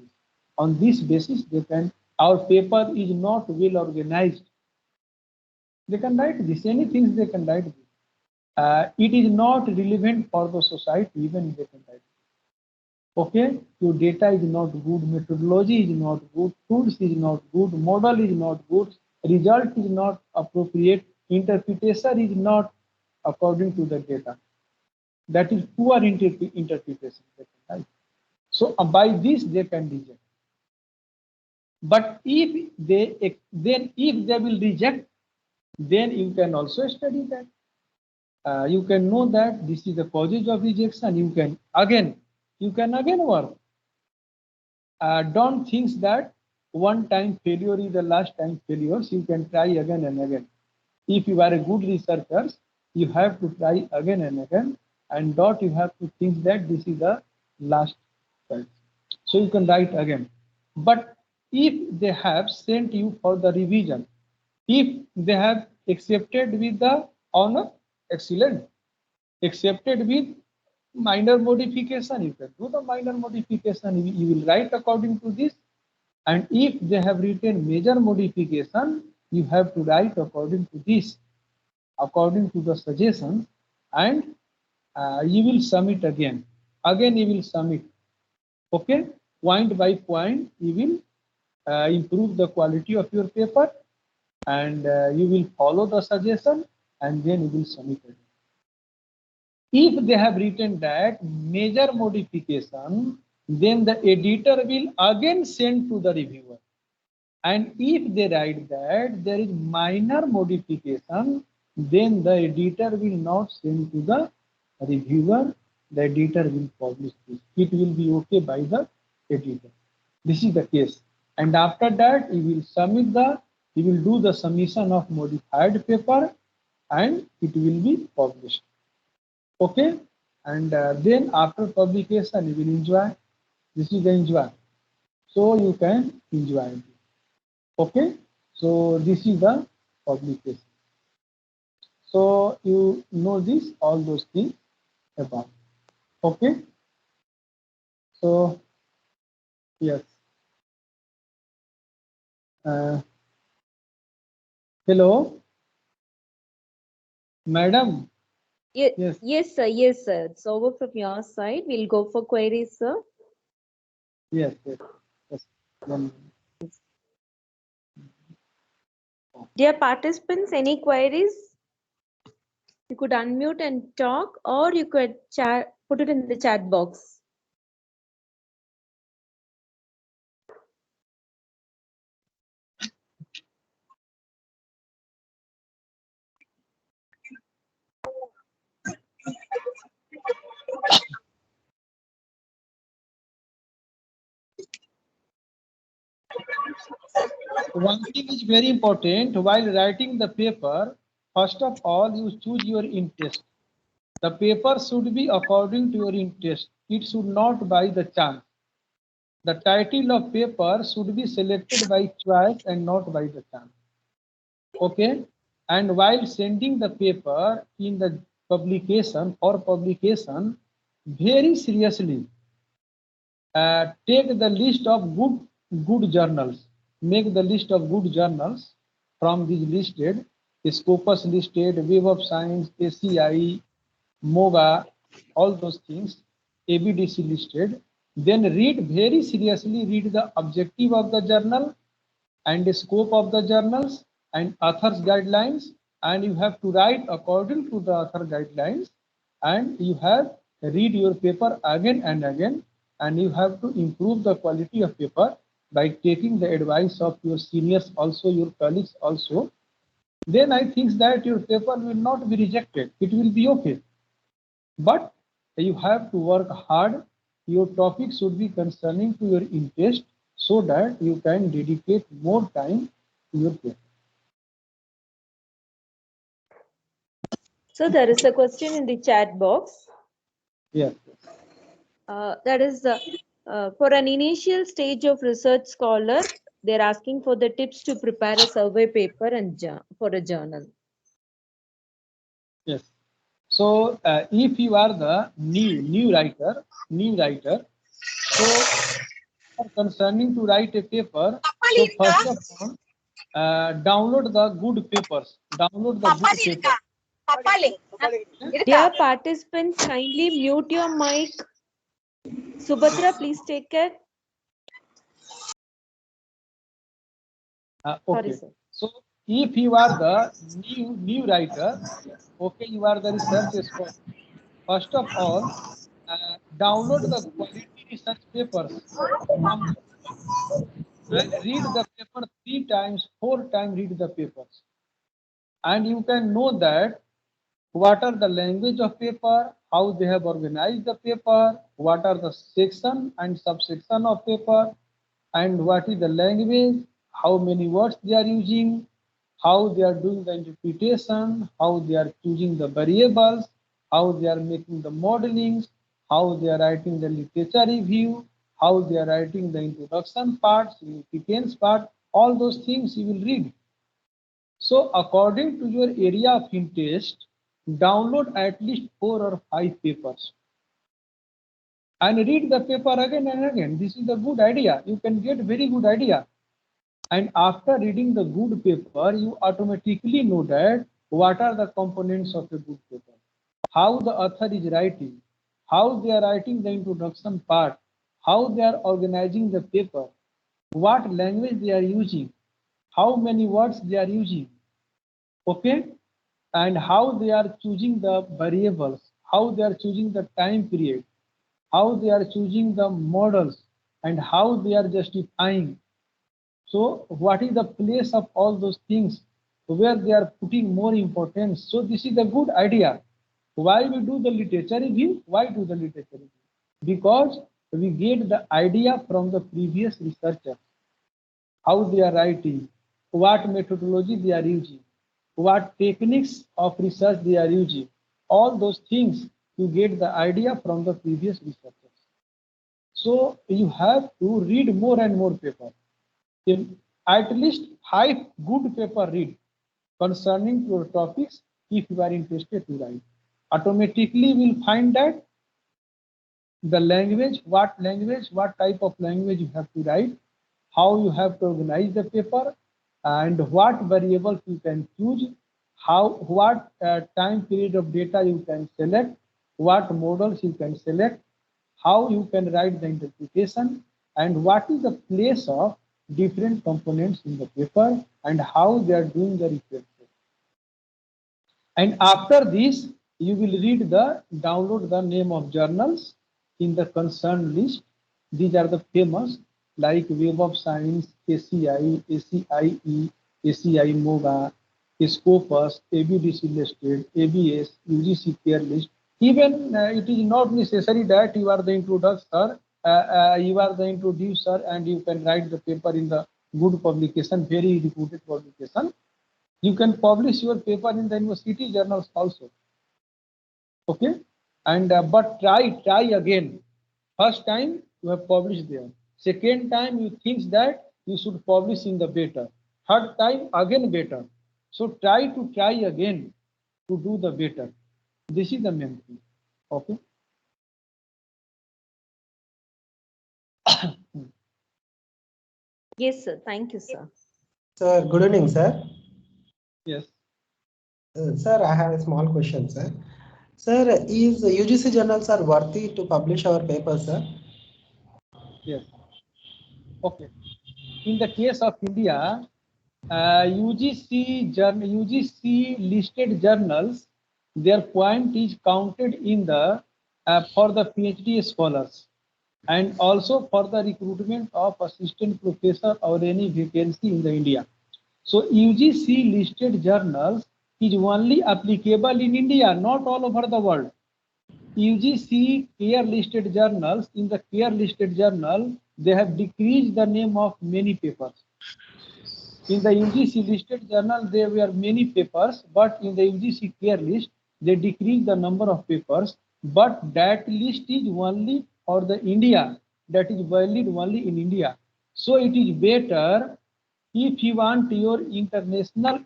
On this basis, they can. Our paper is not well organized. They can write this. Anything they can write this. It is not relevant for the society. Even they can write. Okay, your data is not good, methodology is not good, tools is not good, model is not good, result is not appropriate, interpretation is not according to the data. That is poor interpretation. Right? So by this they can reject. But if they will reject, then you can also study that. You can know that this is the causes of rejection. You can again work. Don't think that one time failure is the last time failures. You can try again and again. If you are a good researcher, you have to try again and again, and not you have to think that this is the last time. So you can write again. But if they have sent you for the revision, if they have accepted with the honor, excellent. Accepted with minor modification, you can do the minor modification. You will write according to this. And if they have written major modification, you have to write according to this, according to the suggestion, and you will submit again. Again, you will submit. Okay, point by point, you will improve the quality of your paper, and you will follow the suggestion, and then you will submit again. If they have written that major modification, then the editor will again send to the reviewer. And if they write that there is minor modification, then the editor will not send to the reviewer. The editor will publish this. It will be okay by the editor. This is the case. And after that, he will do the submission of modified paper, and it will be published. Okay, and then after publication you will enjoy. This is the enjoy, so you can enjoy it. Okay, so this is the publication. So you know this, all those things about. Okay, so yes. Hello, madam. Yes. Yes, sir. Yes, sir. It's over from your side. We'll go for queries, sir. Yes. Yes. Dear participants, any queries? You could unmute and talk, or you could put it in the chat box. One thing is very important while writing the paper. First of all, you choose your interest. The paper should be according to your interest. It should not by the chance. The title of paper should be selected by choice and not by the chance. Okay. And while sending the paper in the publication or publication, very seriously, take the list of good journals. Make the list of good journals from these listed. Scopus listed, Web of Science, ACI, MOGA, all those things. ABDC listed, then read very seriously, read the objective of the journal and the scope of the journals and author's guidelines, and you have to write according to the author guidelines, and you have read your paper again and again, and you have to improve the quality of paper by taking the advice of your seniors also, your colleagues also. Then I think that your paper will not be rejected, it will be okay. But you have to work hard. Your topic should be concerning to your interest so that you can dedicate more time to your paper. So there is a question in the chat box. Yes. That is for an initial stage of research scholar, they're asking for the tips to prepare a survey paper and for a journal. Yes. So if you are the new writer, so concerning to write a paper, so first of all, download the good papers. Download the good paper. Dear participants, kindly mute your mic. Subhadra, please take care. Okay. Sorry, sir. So if you are the new writer, okay, you are the research scholar. First of all, download the quality research papers from and read the paper 3 times, 4 times read the papers. And you can know that what are the language of paper, how they have organized the paper, what are the section and subsection of paper, and what is the language, how many words they are using, how they are doing the interpretation, how they are choosing the variables, how they are making the modelings, how they are writing the literature review, how they are writing the introduction part, significance part, all those things you will read. So according to your area of interest, download at least 4 or 5 papers and read the paper again and again. This is a good idea. You can get very good idea. And after reading the good paper, you automatically know that what are the components of a good paper, how the author is writing, how they are writing the introduction part, how they are organizing the paper, what language they are using, how many words they are using, okay, and how they are choosing the variables, how they are choosing the time period, how they are choosing the models, and how they are justifying. So what is the place of all those things where they are putting more importance? So this is a good idea. Why we do the literature review? Why do the literature review? Because we get the idea from the previous researchers, how they are writing, what methodology they are using, what techniques of research they are using. All those things you get the idea from the previous researchers. So you have to read more and more paper. At least 5 good paper read concerning your topics if you are interested to write. Automatically will find that the language, what type of language you have to write, how you have to organize the paper, and what variables you can choose, what time period of data you can select, what models you can select, how you can write the interpretation, and what is the place of different components in the paper and how they are doing the research. And after this, you will download the name of journals in the concerned list. These are the famous like Web of Science, ACI, ACIE, ACI MOGA, Scopus, ABDC listed, ABS, UGC care list. Even it is not necessary that you are the introducer, you are the introducer and you can write the paper in the good publication, very reputed publication. You can publish your paper in the university journals also. Okay, and but try again. First time you have published there. Second time you think that you should publish in the better. Third time again better. So try again to do the better. This is the main thing. Okay. Yes, sir. Thank you, sir. Sir, good evening, sir. Yes. Sir, I have a small question, sir. Sir, is UGC journals are worthy to publish our papers, sir? Yes. Okay. In the case of India, UGC listed journals, their point is counted in the for the PhD scholars and also for the recruitment of assistant professor or any vacancy in the India. So UGC listed journals is only applicable in India, not all over the world. UGC care listed journals, in the care listed journal, they have decreased the name of many papers. In the UGC listed journal, there were many papers, but in the UGC care list, they decreased the number of papers, but that list is only for the India, that is valid only in India. So it is better if you want your international,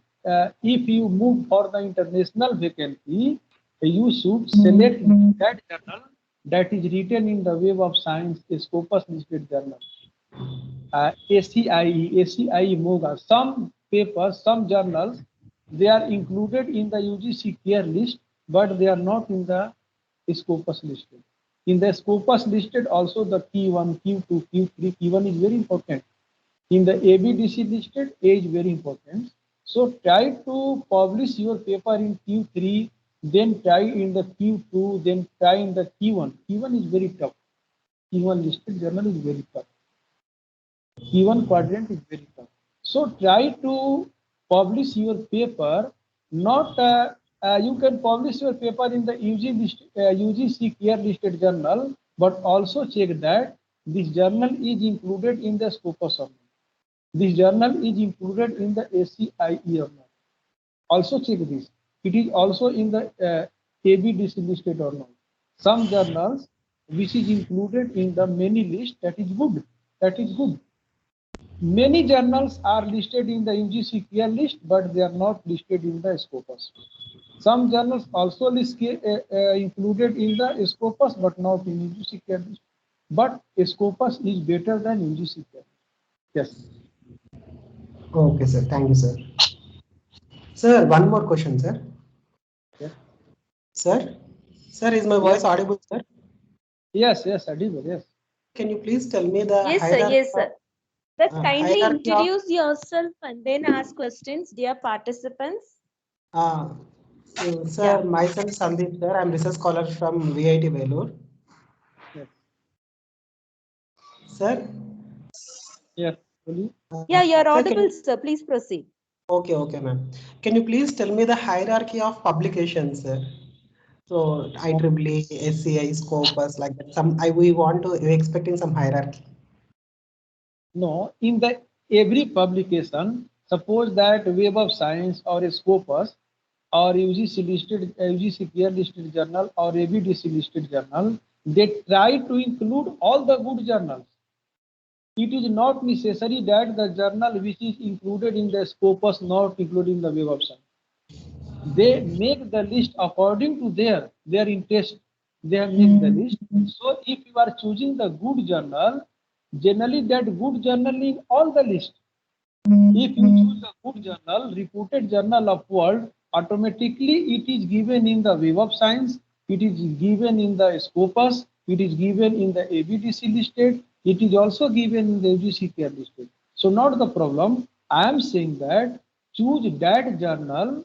if you move for the international vacancy, you should select that journal that is written in the Web of Science Scopus listed journal. ACIE, MOGA. Some papers, some journals, they are included in the UGC care list, but they are not in the Scopus listed. In the Scopus listed, also the Q1, Q2, Q3, Q1 is very important. In the ABDC listed, A is very important. So try to publish your paper in Q3, then try in the Q2, then try in the Q1. Q1 is very tough. Q1 listed journal is very tough. Q1 quadrant is very tough. So try to publish your paper, not you can publish your paper in the UGC care listed journal, but also check that this journal is included in the Scopus or not. This journal is included in the ACIE or not. Also check this. It is also in the ABDC listed or not. Some journals which is included in the many list, that is good. That is good. Many journals are listed in the UGC care list, but they are not listed in the Scopus. Some journals also included in the Scopus, but not in UGC care list. But Scopus is better than UGC care. Yes. Okay, sir. Thank you, sir. Sir, one more question, sir. Yeah. Sir, sir, is my voice audible, sir? Yes, yes, audible. Yes. Can you please tell me the Yes, sir. hierarchy? Yes, sir. Let's kindly Hierarchy of- introduce yourself and then ask questions, dear participants. Sir, myself Sandeep, sir. I'm research scholar from VIT Vellore. Yes. Sir? Yes. Yeah, you're Sir, audible, sir. Please proceed. Okay, okay, ma'am. Can you please tell me the hierarchy of publications, sir? So IEEE, SCI, Scopus, like that. We want to, we're expecting some hierarchy. No, in the every publication, suppose that Web of Science or a Scopus or UGC listed, UGC care listed journal or ABDC listed journal, they try to include all the good journals. It is not necessary that the journal which is included in the Scopus not included in the Web of Science. They make the list according to their interest. They have made the list. So if you are choosing the good journal, generally that good journal is all the list. If you choose a good journal, reputed journal of world, automatically it is given in the Web of Science, it is given in the Scopus, it is given in the ABDC listed, it is also given in the UGC care listed. So not the problem. I am saying that choose that journal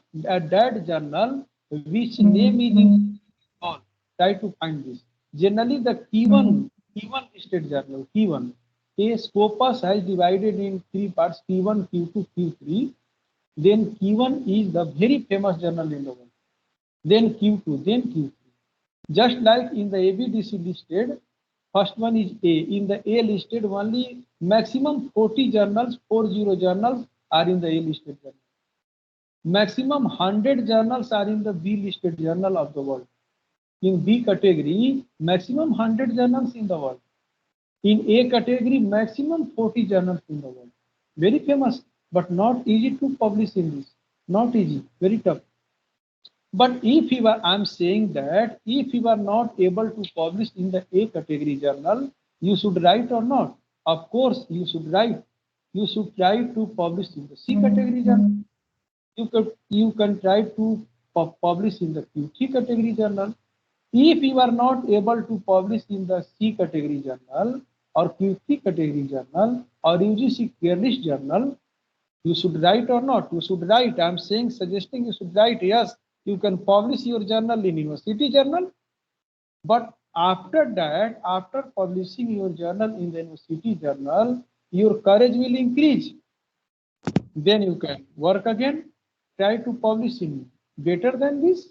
which name is in all. Try to find this. Generally the Q1 listed journal, Q1. A Scopus has divided in three parts, Q1, Q2, Q3. Then Q1 is the very famous journal in the world. Then Q2, then Q3. Just like in the ABDC listed, first one is A. In the A listed, only maximum 40 journals, 40 journals are in the A listed journal. Maximum 100 journals are in the B listed journal of the world. In B category, maximum 100 journals in the world. In A category, maximum 40 journals in the world. Very famous, but not easy to publish in this. Not easy, very tough. But if you are, I'm saying that if you are not able to publish in the A category journal, you should write or not. Of course, you should write. You should try to publish in the C category journal. You can try to publish in the Q3 category journal. If you are not able to publish in the C category journal or Q3 category journal or UGC careless journal, you should write or not? You should write. I'm saying, suggesting you should write. Yes, you can publish your journal in university journal, but after that, after publishing your journal in the university journal, your courage will increase. Then you can work again, try to publish in better than this.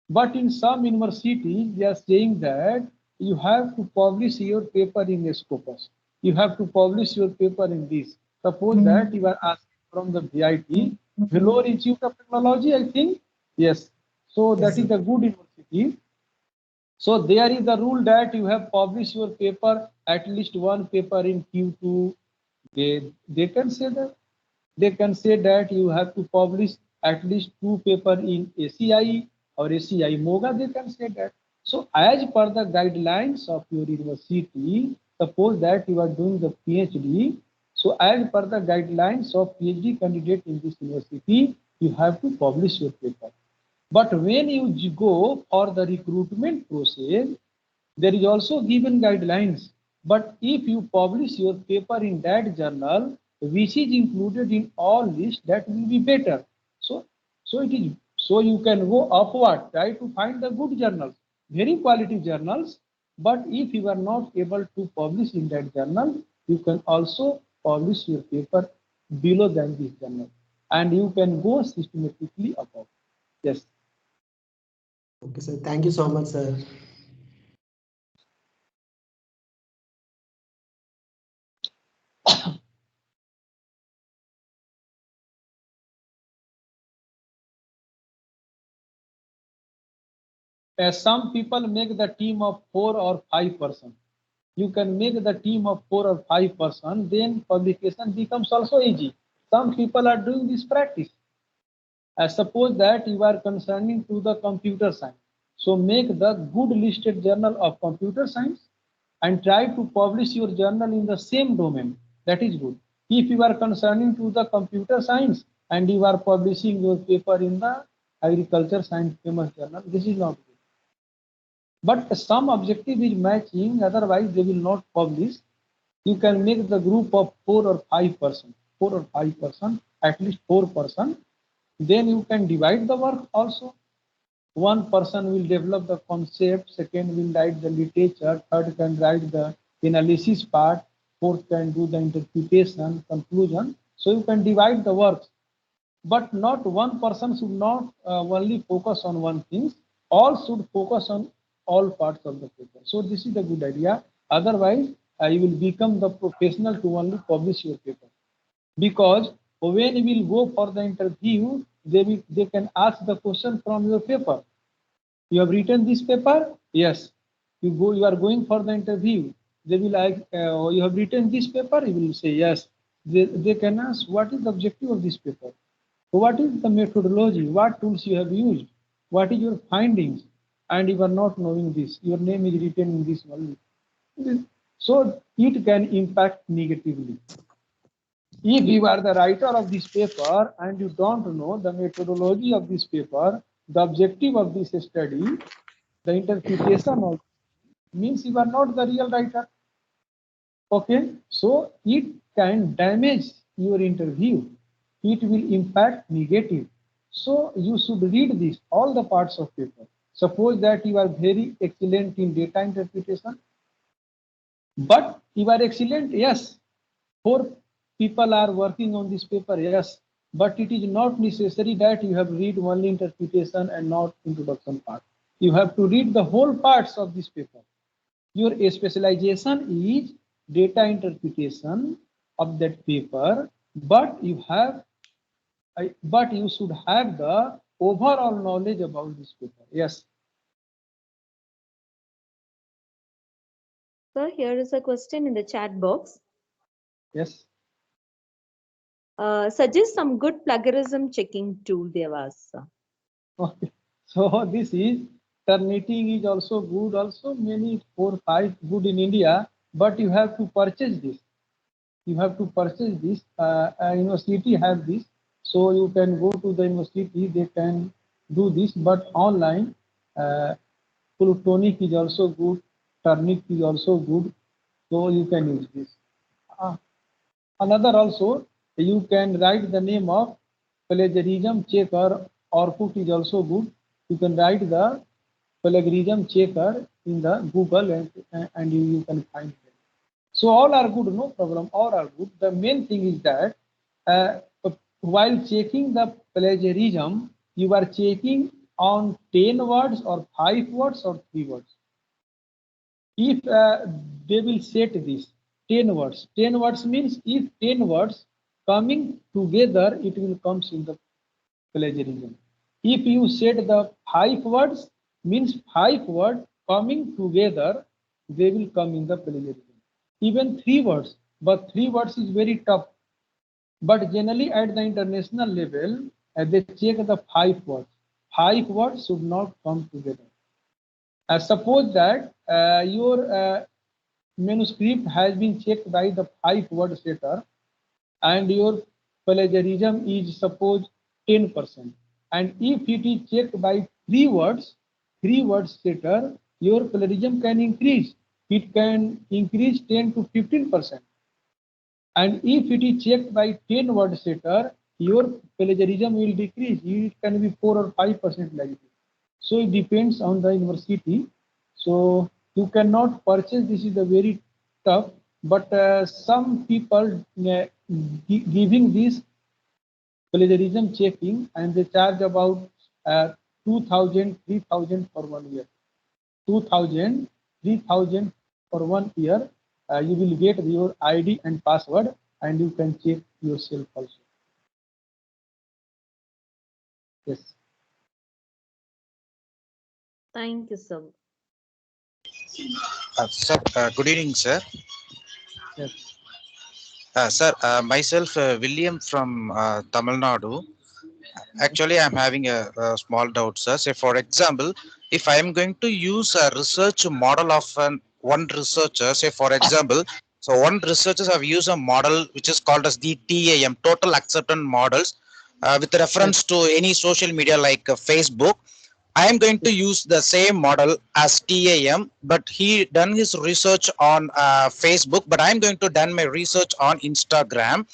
But in some universities, they are saying that you have to publish your paper in Scopus. You have to publish your paper in this. Suppose that you are asking from the VIT, Vellore Institute of Technology, I think. Yes. So that is a good university. So there is a rule that you have published your paper, at least one paper in Q2. They can say that. They can say that you have to publish at least 2 paper in ACI or ACI MOGA. They can say that. So as per the guidelines of your university, suppose that you are doing the PhD. So as per the guidelines of PhD candidate in this university, you have to publish your paper. But when you go for the recruitment process, there is also given guidelines. But if you publish your paper in that journal, which is included in all lists, that will be better. So you can go upward, try to find the good journals, very quality journals. But if you are not able to publish in that journal, you can also publish your paper below than this journal, and you can go systematically above. Yes. Okay, sir. Thank you so much, sir. Some people make the team of 4 or 5 person. You can make the team of 4 or 5 person, then publication becomes also easy. Some people are doing this practice. Suppose that you are concerning to the computer science. So make the good listed journal of computer science and try to publish your journal in the same domain. That is good. If you are concerning to the computer science and you are publishing your paper in the agriculture science famous journal, this is not good. But some objective is matching, otherwise they will not publish. You can make the group of 4 or 5 person, 4 or 5 person, at least 4 person. Then you can divide the work also. One person will develop the concept, second will write the literature, third can write the analysis part, fourth can do the interpretation, conclusion. So you can divide the works. But not one person should not only focus on one thing. All should focus on all parts of the paper. So this is a good idea. Otherwise, you will become the professional to only publish your paper. Because when you will go for the interview, they can ask the question from your paper. You have written this paper? Yes. You are going for the interview. They will ask, you have written this paper? You will say yes. They can ask, what is the objective of this paper? What is the methodology? What tools you have used? What is your findings? And you are not knowing this. Your name is written in this only. So it can impact negatively. If you are the writer of this paper and you don't know the methodology of this paper, the objective of this study, the interpretation of means you are not the real writer. Okay, so it can damage your interview. It will impact negative. So you should read this, all the parts of paper. Suppose that you are very excellent in data interpretation, but you are excellent, yes. 4 people are working on this paper, yes. But it is not necessary that you have read only interpretation and not introduction part. You have to read the whole parts of this paper. Your specialization is data interpretation of that paper, but you should have the overall knowledge about this paper. Yes. So here is a question in the chat box. Yes. Suggest some good plagiarism checking tool, Devas. Okay. So this is Turnitin is also good. Also many 4, 5 good in India, but you have to purchase this. You have to purchase this. University have this, so you can go to the university. They can do this, but online, Plutonic is also good, Turnip is also good, so you can use this. Another also, you can write the name of plagiarism checker. Orkut is also good. You can write the plagiarism checker in the Google and you can find it. So all are good, no problem, all are good. The main thing is that while checking the plagiarism, you are checking on 10 words or 5 words or 3 words. If they will set this 10 words, 10 words means if 10 words coming together, it will comes in the plagiarism. If you set the 5 words, means 5 words coming together, they will come in the plagiarism. Even 3 words, but 3 words is very tough. But generally at the international level, they check the 5 words. 5 words should not come together. Suppose that your manuscript has been checked by the 5 word setter and your plagiarism is suppose 10%. And if it is checked by 3 words setter, your plagiarism can increase. It can increase 10 to 15%. And if it is checked by 10 word setter, your plagiarism will decrease. It can be 4 or 5% like this. So it depends on the university. So you cannot purchase. This is a very tough. But some people giving this plagiarism checking and they charge about 2,000, 3,000 for 1 year. 2,000, 3,000 for 1 year. You will get your ID and password and you can check yourself also. Yes. Thank you, sir. Sir, good evening, sir. Yes. Sir, myself, William from Tamil Nadu. Actually, I'm having a small doubt, sir. Say, for example, if I am going to use a research model of one researcher, say, for example, so one researchers have used a model which is called as the TAM, Total Acceptance Models, with reference to any social media like Facebook. I am going to use the same model as TAM, but he done his research on Facebook, but I'm going to done my research on Instagram.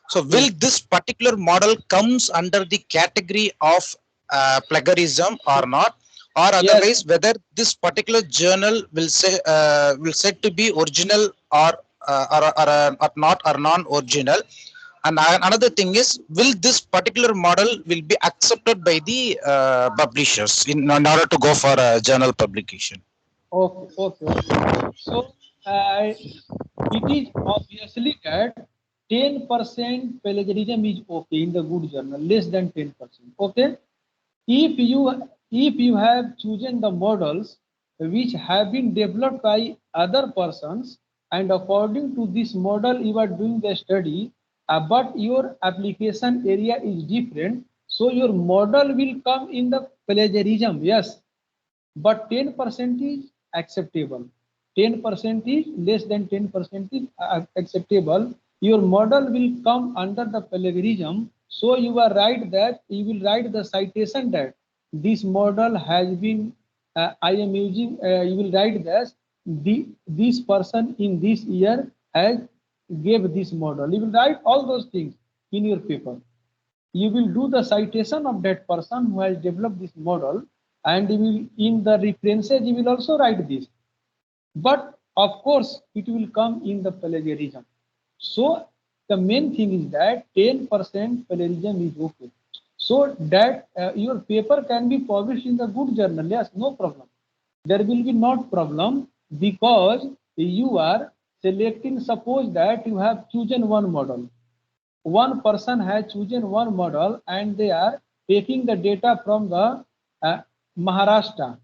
So will this particular model comes under the category of plagiarism or not? Or otherwise, whether this particular journal will say will said to be original or not or non-original. And another thing is, will this particular model will be accepted by the publishers in order to go for a journal publication? Okay. So it is obviously that 10% plagiarism is okay in the good journal, less than 10%. Okay. If you have chosen the models which have been developed by other persons and according to this model you are doing the study, but your application area is different, so your model will come in the plagiarism, yes, but 10% is acceptable. 10% is less than 10% is acceptable. Your model will come under the plagiarism. So you are right that you will write the citation that this model has been, I am using, you will write this, this person in this year has gave this model. You will write all those things in your paper. You will do the citation of that person who has developed this model, and you will, in the references you will also write this, but of course it will come in the plagiarism. So the main thing is that 10% plagiarism is okay, so that your paper can be published in the good journal, yes, no problem. There will be not problem because you are selecting, suppose that you have chosen one model. One person has chosen one model and they are taking the data from the Maharashtra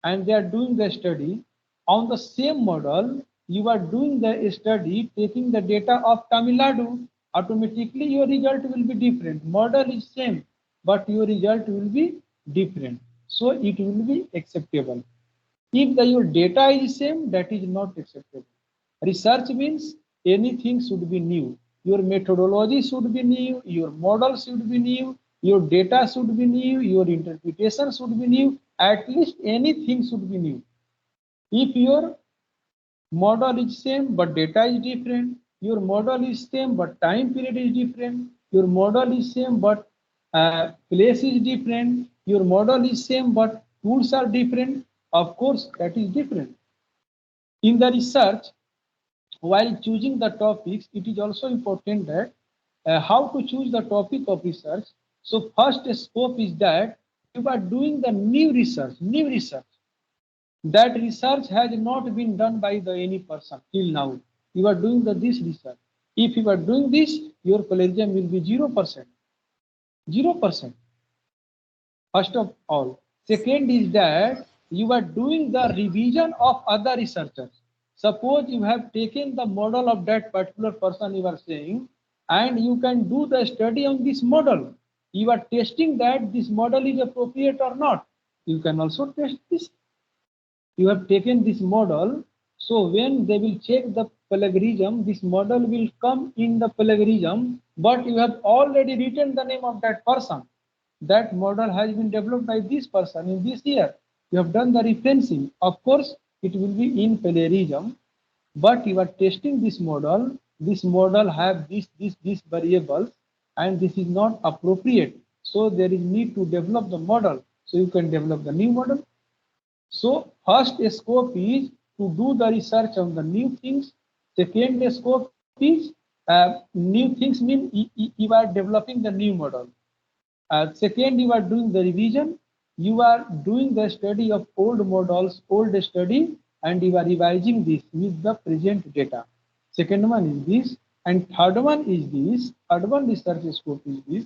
and they are doing the study on the same model. You are doing the study taking the data of Tamil Nadu. Automatically your result will be different. Model is same, but your result will be different. So it will be acceptable. If your data is same, that is not acceptable. Research means anything should be new. Your methodology should be new, your model should be new, Your data should be new, your interpretation should be new, at least anything should be new. If your model is same but data is different, your model is same but time period is different, your model is same but place is different, your model is same but tools are different, of course that is different. In the research, while choosing the topics, it is also important that how to choose the topic of research. So first scope is that you are doing the new research. That research has not been done by the any person till now. You are doing this research. If you are doing this, your plagiarism will be 0%. 0%. First of all. Second is that you are doing the revision of other researchers. Suppose you have taken the model of that particular person you are saying, and you can do the study on this model. You are testing that this model is appropriate or not. You can also test this. You have taken this model, so when they will check the plagiarism, this model will come in the plagiarism, but you have already written the name of that person. That model has been developed by this person in this year. You have done the referencing. Of course, it will be in plagiarism, but you are testing this model. This model have this variables, and this is not appropriate. So there is need to develop the model. So you can develop the new model. So first scope is to do the research on the new things. Second scope is new things mean you are developing the new model. Second, you are doing the revision. You are doing the study of old models, old study, and you are revising this with the present data. Second one is this, and third one is this. Third one research scope is this.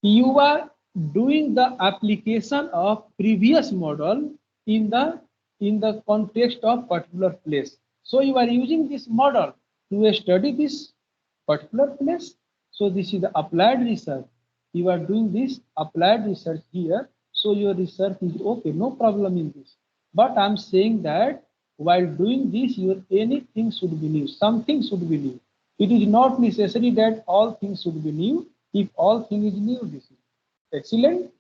You are doing the application of previous model in the context of particular place. So you are using this model to study this particular place. So this is the applied research. You are doing this applied research here. So your research is okay, no problem in this. But I'm saying that while doing this, your anything should be new, something should be new. It is not necessary that all things should be new. If all thing is new, this is excellent.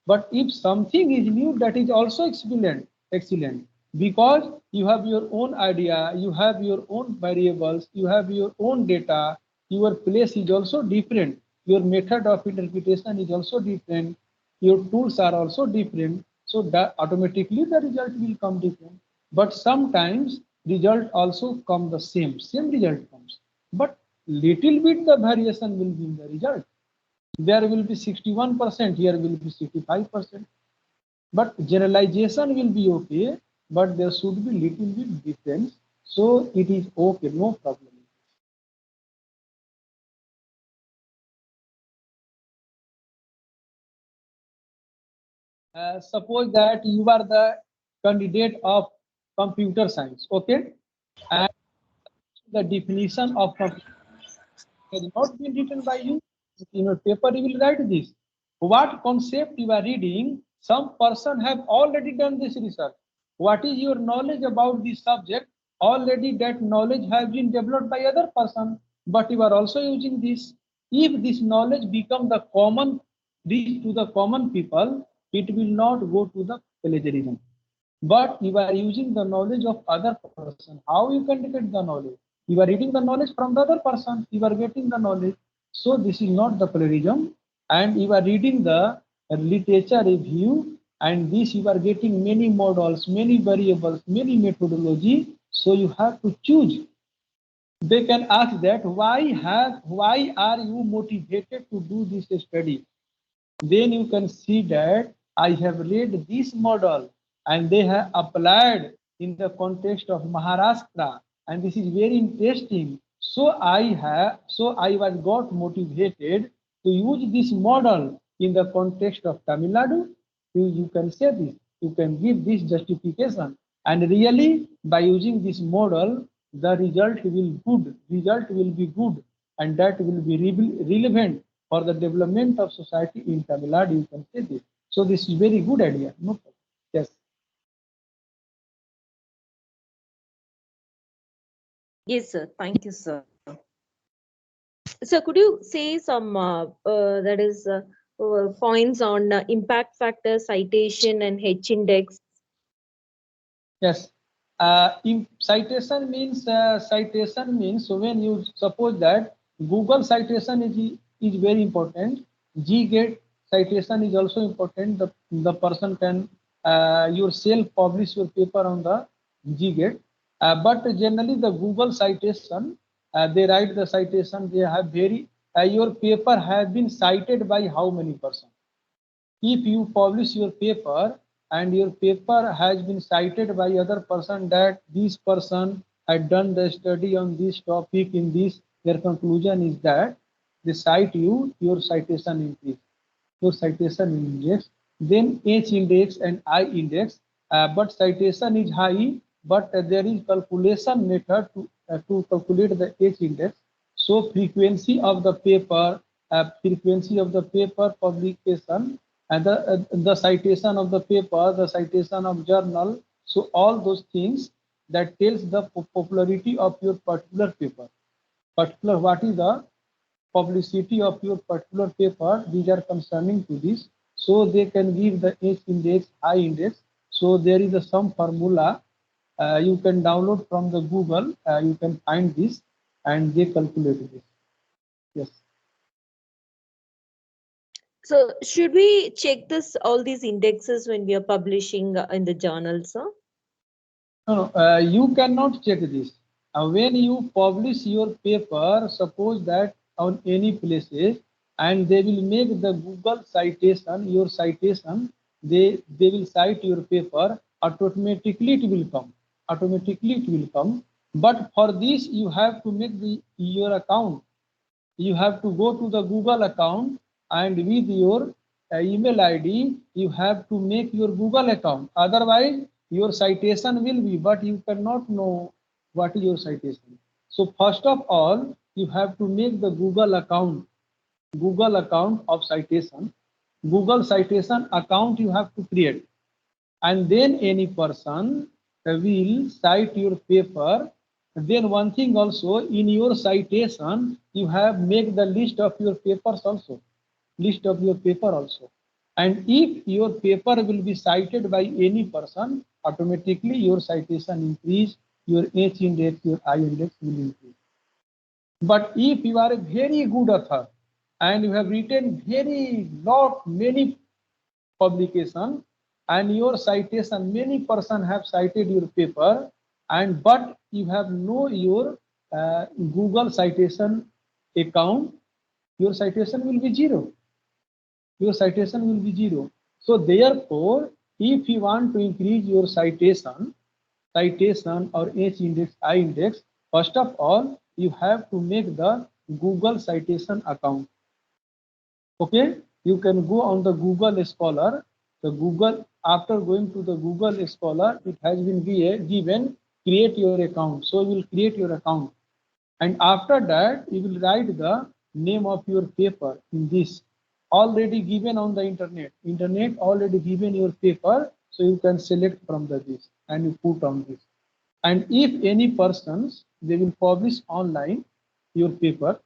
But if something is new, that is also excellent. Excellent. Because you have your own idea, you have your own variables, you have your own data, your place is also different. Your method of interpretation is also different. Your tools are also different. So that automatically the result will come different. But sometimes result also come the same result comes. But little bit the variation will be in the result. There will be 61%, here will be 65%. But generalization will be okay, but there should be little bit difference. So it is okay, no problem. Suppose that you are the candidate of computer science, okay? And the definition of computer has not been written by you. In your paper, you will write this. What concept you are reading, some person have already done this research. What is your knowledge about this subject? Already that knowledge has been developed by other person, but you are also using this. If this knowledge become the common, reach to the common people, it will not go to the plagiarism. But you are using the knowledge of other person. How you can get the knowledge? You are reading the knowledge from the other person. You are getting the knowledge. So this is not the plagiarism. And you are reading the literature review, and this you are getting many models, many variables, many methodology. So you have to choose. They can ask that why are you motivated to do this study? Then you can see that I have read this model and they have applied in the context of Maharashtra, and this is very interesting. So I was got motivated to use this model in the context of Tamil Nadu. You can say this, you can give this justification, and really by using this model, the result will be good, and that will be relevant for the development of society in Tamil Nadu. You can say this. So this is very good idea. No problem. Yes. Yes, sir. Thank you, sir. So could you say some points on impact factor, citation, and H index? Yes. Citation means so when you suppose that Google citation is very important. Gate citation is also important. The person can yourself publish your paper on the Gate. But generally the Google citation, they write the citation. They have your paper has been cited by how many persons. If you publish your paper and your paper has been cited by other person that this person had done the study on this topic in this, their conclusion is that they cite you, your citation increase, your citation index, then H index and I index, but citation is high, but there is calculation method to calculate the H index. So frequency of the paper publication, and the citation of the paper, the citation of journal. So all those things that tells the popularity of your particular paper. What is the publicity of your particular paper? These are concerning to this. So they can give the H index, I index. So there is some formula you can download from the Google. You can find this and they calculate this. Yes. So should we check all these indexes when we are publishing in the journals, sir? No, you cannot check this. When you publish your paper, suppose that on any places, and they will make the Google citation, your citation, they will cite your paper, automatically it will come. Automatically it will come. But for this, you have to make your account. You have to go to the Google account and with your email ID, you have to make your Google account. Otherwise, your citation will be, but you cannot know what is your citation. So first of all, you have to make the Google account of citation. Google citation account you have to create. And then any person will cite your paper. Then one thing also, in your citation, you have make the list of your papers also, And if your paper will be cited by any person, automatically your citation increase, your H index, your I index will increase. But if you are a very good author and you have written many publication, and your citation, many person have cited your paper, and but you have no your Google citation account, your citation will be zero. Your citation will be zero. So therefore, if you want to increase your citation or H index, I index, first of all, you have to make the Google citation account. Okay, you can go on the Google Scholar. After going to the Google Scholar, it has been given create your account. So you will create your account. And after that, you will write the name of your paper in this. Already given on the internet. Internet already given your paper. So you can select from this and you put on this. And if any persons, they will publish online your paper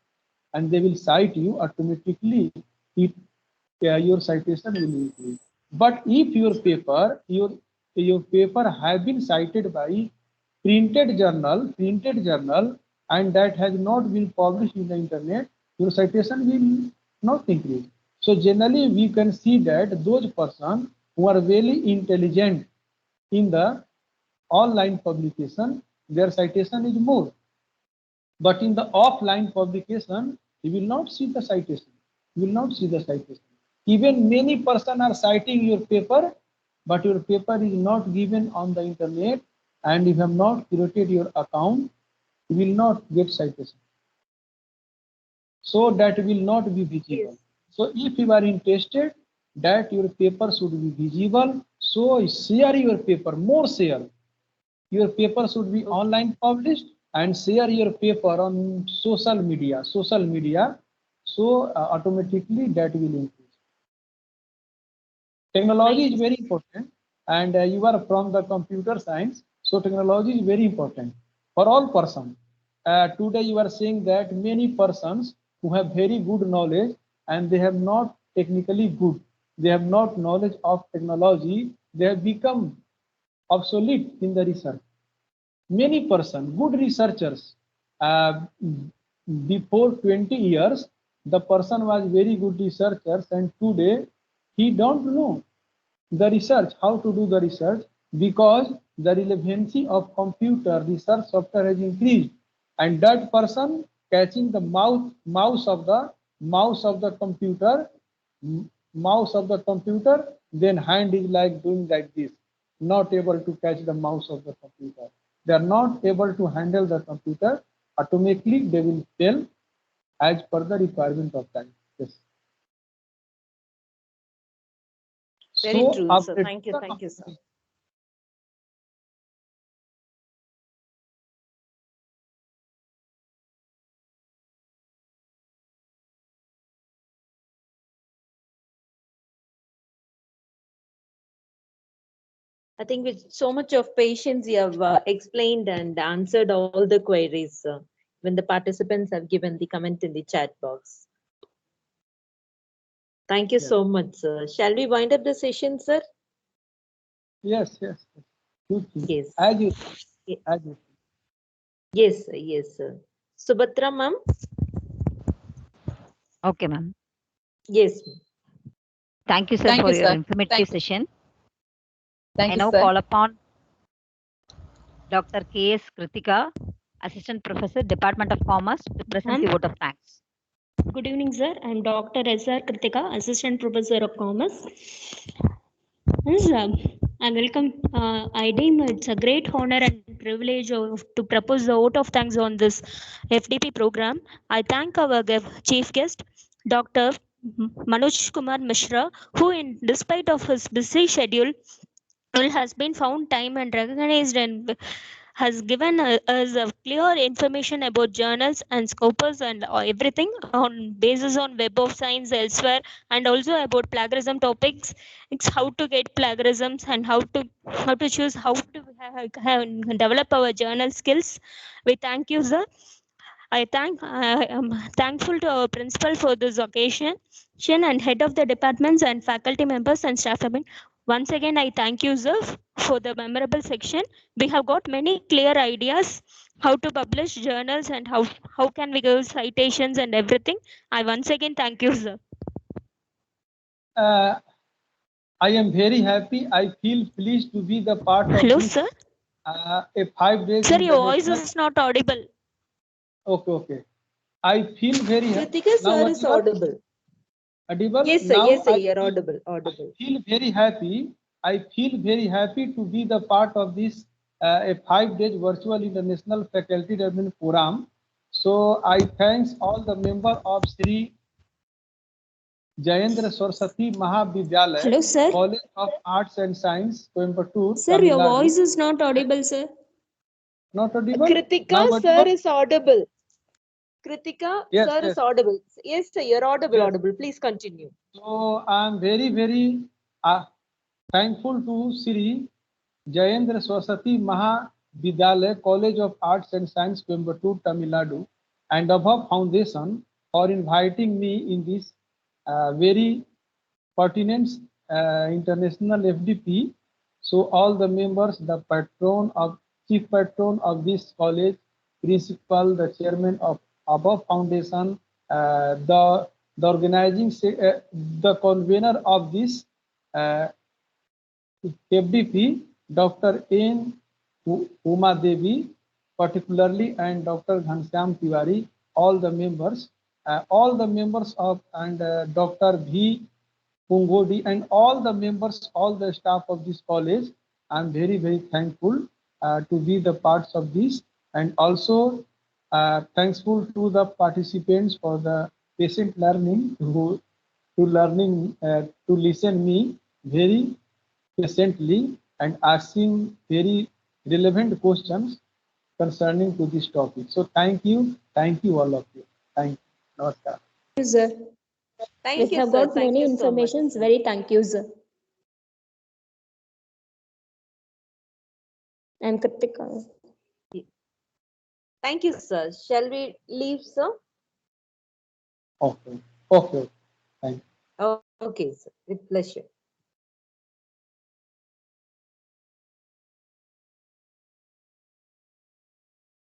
and they will cite you automatically. Your citation will increase. But if your paper have been cited by printed journal, and that has not been published in the internet, your citation will not increase. So generally, we can see that those persons who are very intelligent in the online publication, their citation is more. But in the offline publication, you will not see the citation. Even many persons are citing your paper, but your paper is not given on the internet, and if you have not created your account, you will not get citation. So that will not be visible. Yes. So if you are interested that your paper should be visible, so share your paper, more share. Your paper should be online published and share your paper on social media. So automatically that will increase. Technology is very important, and you are from the computer science, so technology is very important for all persons. Today you are saying that many persons who have very good knowledge and they have not technically good. They have not knowledge of technology. They have become obsolete in the research. Many person, good researchers, before 20 years, the person was very good researchers, and today he don't know the research, how to do the research, because the relevancy of computer research software has increased, and that person catching the mouse of the computer, mouse of the computer, then hand is like doing like this, not able to catch the mouse of the computer. They are not able to handle the computer. Automatically they will fail as per the requirement of time. Yes. Very So true, after sir. Thank you, sir. I think with so much of patience, you have explained and answered all the queries when the participants have given the comment in the chat box. Thank you Yes. so much, sir. Shall we wind up the session, sir? Yes, yes. Good thing. Yes. As you, Ye- as you. Yes, sir. Yes, sir. Subhatra, ma'am? Okay, ma'am. Yes, ma'am. Thank you, sir, Thank for you, your sir. informative session. Thank I you, now sir. call upon Dr. K.S. Kritika, Assistant Professor, Department of Commerce, to present the Ma'am. vote of thanks. Good evening, sir. I am Dr. S.R. Kritika, Assistant Professor of Commerce. Yes, I welcome. I deem it's a great honor and privilege to propose the vote of thanks on this FDP program. I thank our chief guest, Dr. Manoj Kumar Mishra, who, despite of his busy schedule, has been found time and recognized and has given us a clear information about journals and scopus and everything on basis on Web of Science elsewhere, and also about plagiarism topics. It's how to get plagiarisms and how to choose how to develop our journal skills. We thank you, sir. I am thankful to our principal for this occasion and head of the departments and faculty members and staff members. Once again, I thank you, sir, for the memorable section. We have got many clear ideas how to publish journals and how can we give citations and everything. I once again thank you, sir. I am very happy. I feel pleased to be the part of Hello, this sir. a 5 days Sir, your voice international. is not audible. Okay. I feel very happy. Kritika, Now sir, is audible. audible. Yes, sir. Now Yes, sir. I You're feel, audible. I Audible. feel very happy. I feel very happy to be the part of this a 5 days virtual international faculty development forum. So I thanks all the member of Sri Jayendra Saraswati Mahavidyalaya, Hello, sir. College of Arts and Science, Coimbatore, Sir, Tamil your Nadu. voice is not audible, sir. Not audible? Kritika, Now sir, audible? is audible. Kritika, Yes, sir, yes. is audible. Yes, sir. You're audible. Yes. Audible. Please continue. So I'm very thankful to Sri Jayendra Saraswati Mahavidyalaya, College of Arts and Science, Coimbatore, Tamil Nadu, and Abha Foundation for inviting me in this very pertinent international FDP. So all the members, the chief patron of this college, principal, the chairman of Above Foundation, the organizing, the convener of this uh, FDP, Dr. N. Uma Devi, particularly, and Dr. Ghanshyam Tiwari, all the members of, and Dr. V. Pungodi, and all the members, all the staff of this college. I'm very thankful to be the parts of this, and also thankful to the participants for the patient learning to listen me very patiently and asking very relevant questions concerning to this topic. So thank you all of you. Thank you. Namaskar. Yes, sir. Thank We you, have sir. got Thank many you so much. informations. Very thank you, sir. I am Kritika. Thank you, sir. Shall we leave, sir? Okay. Okay. Thank you. Okay, sir, with pleasure.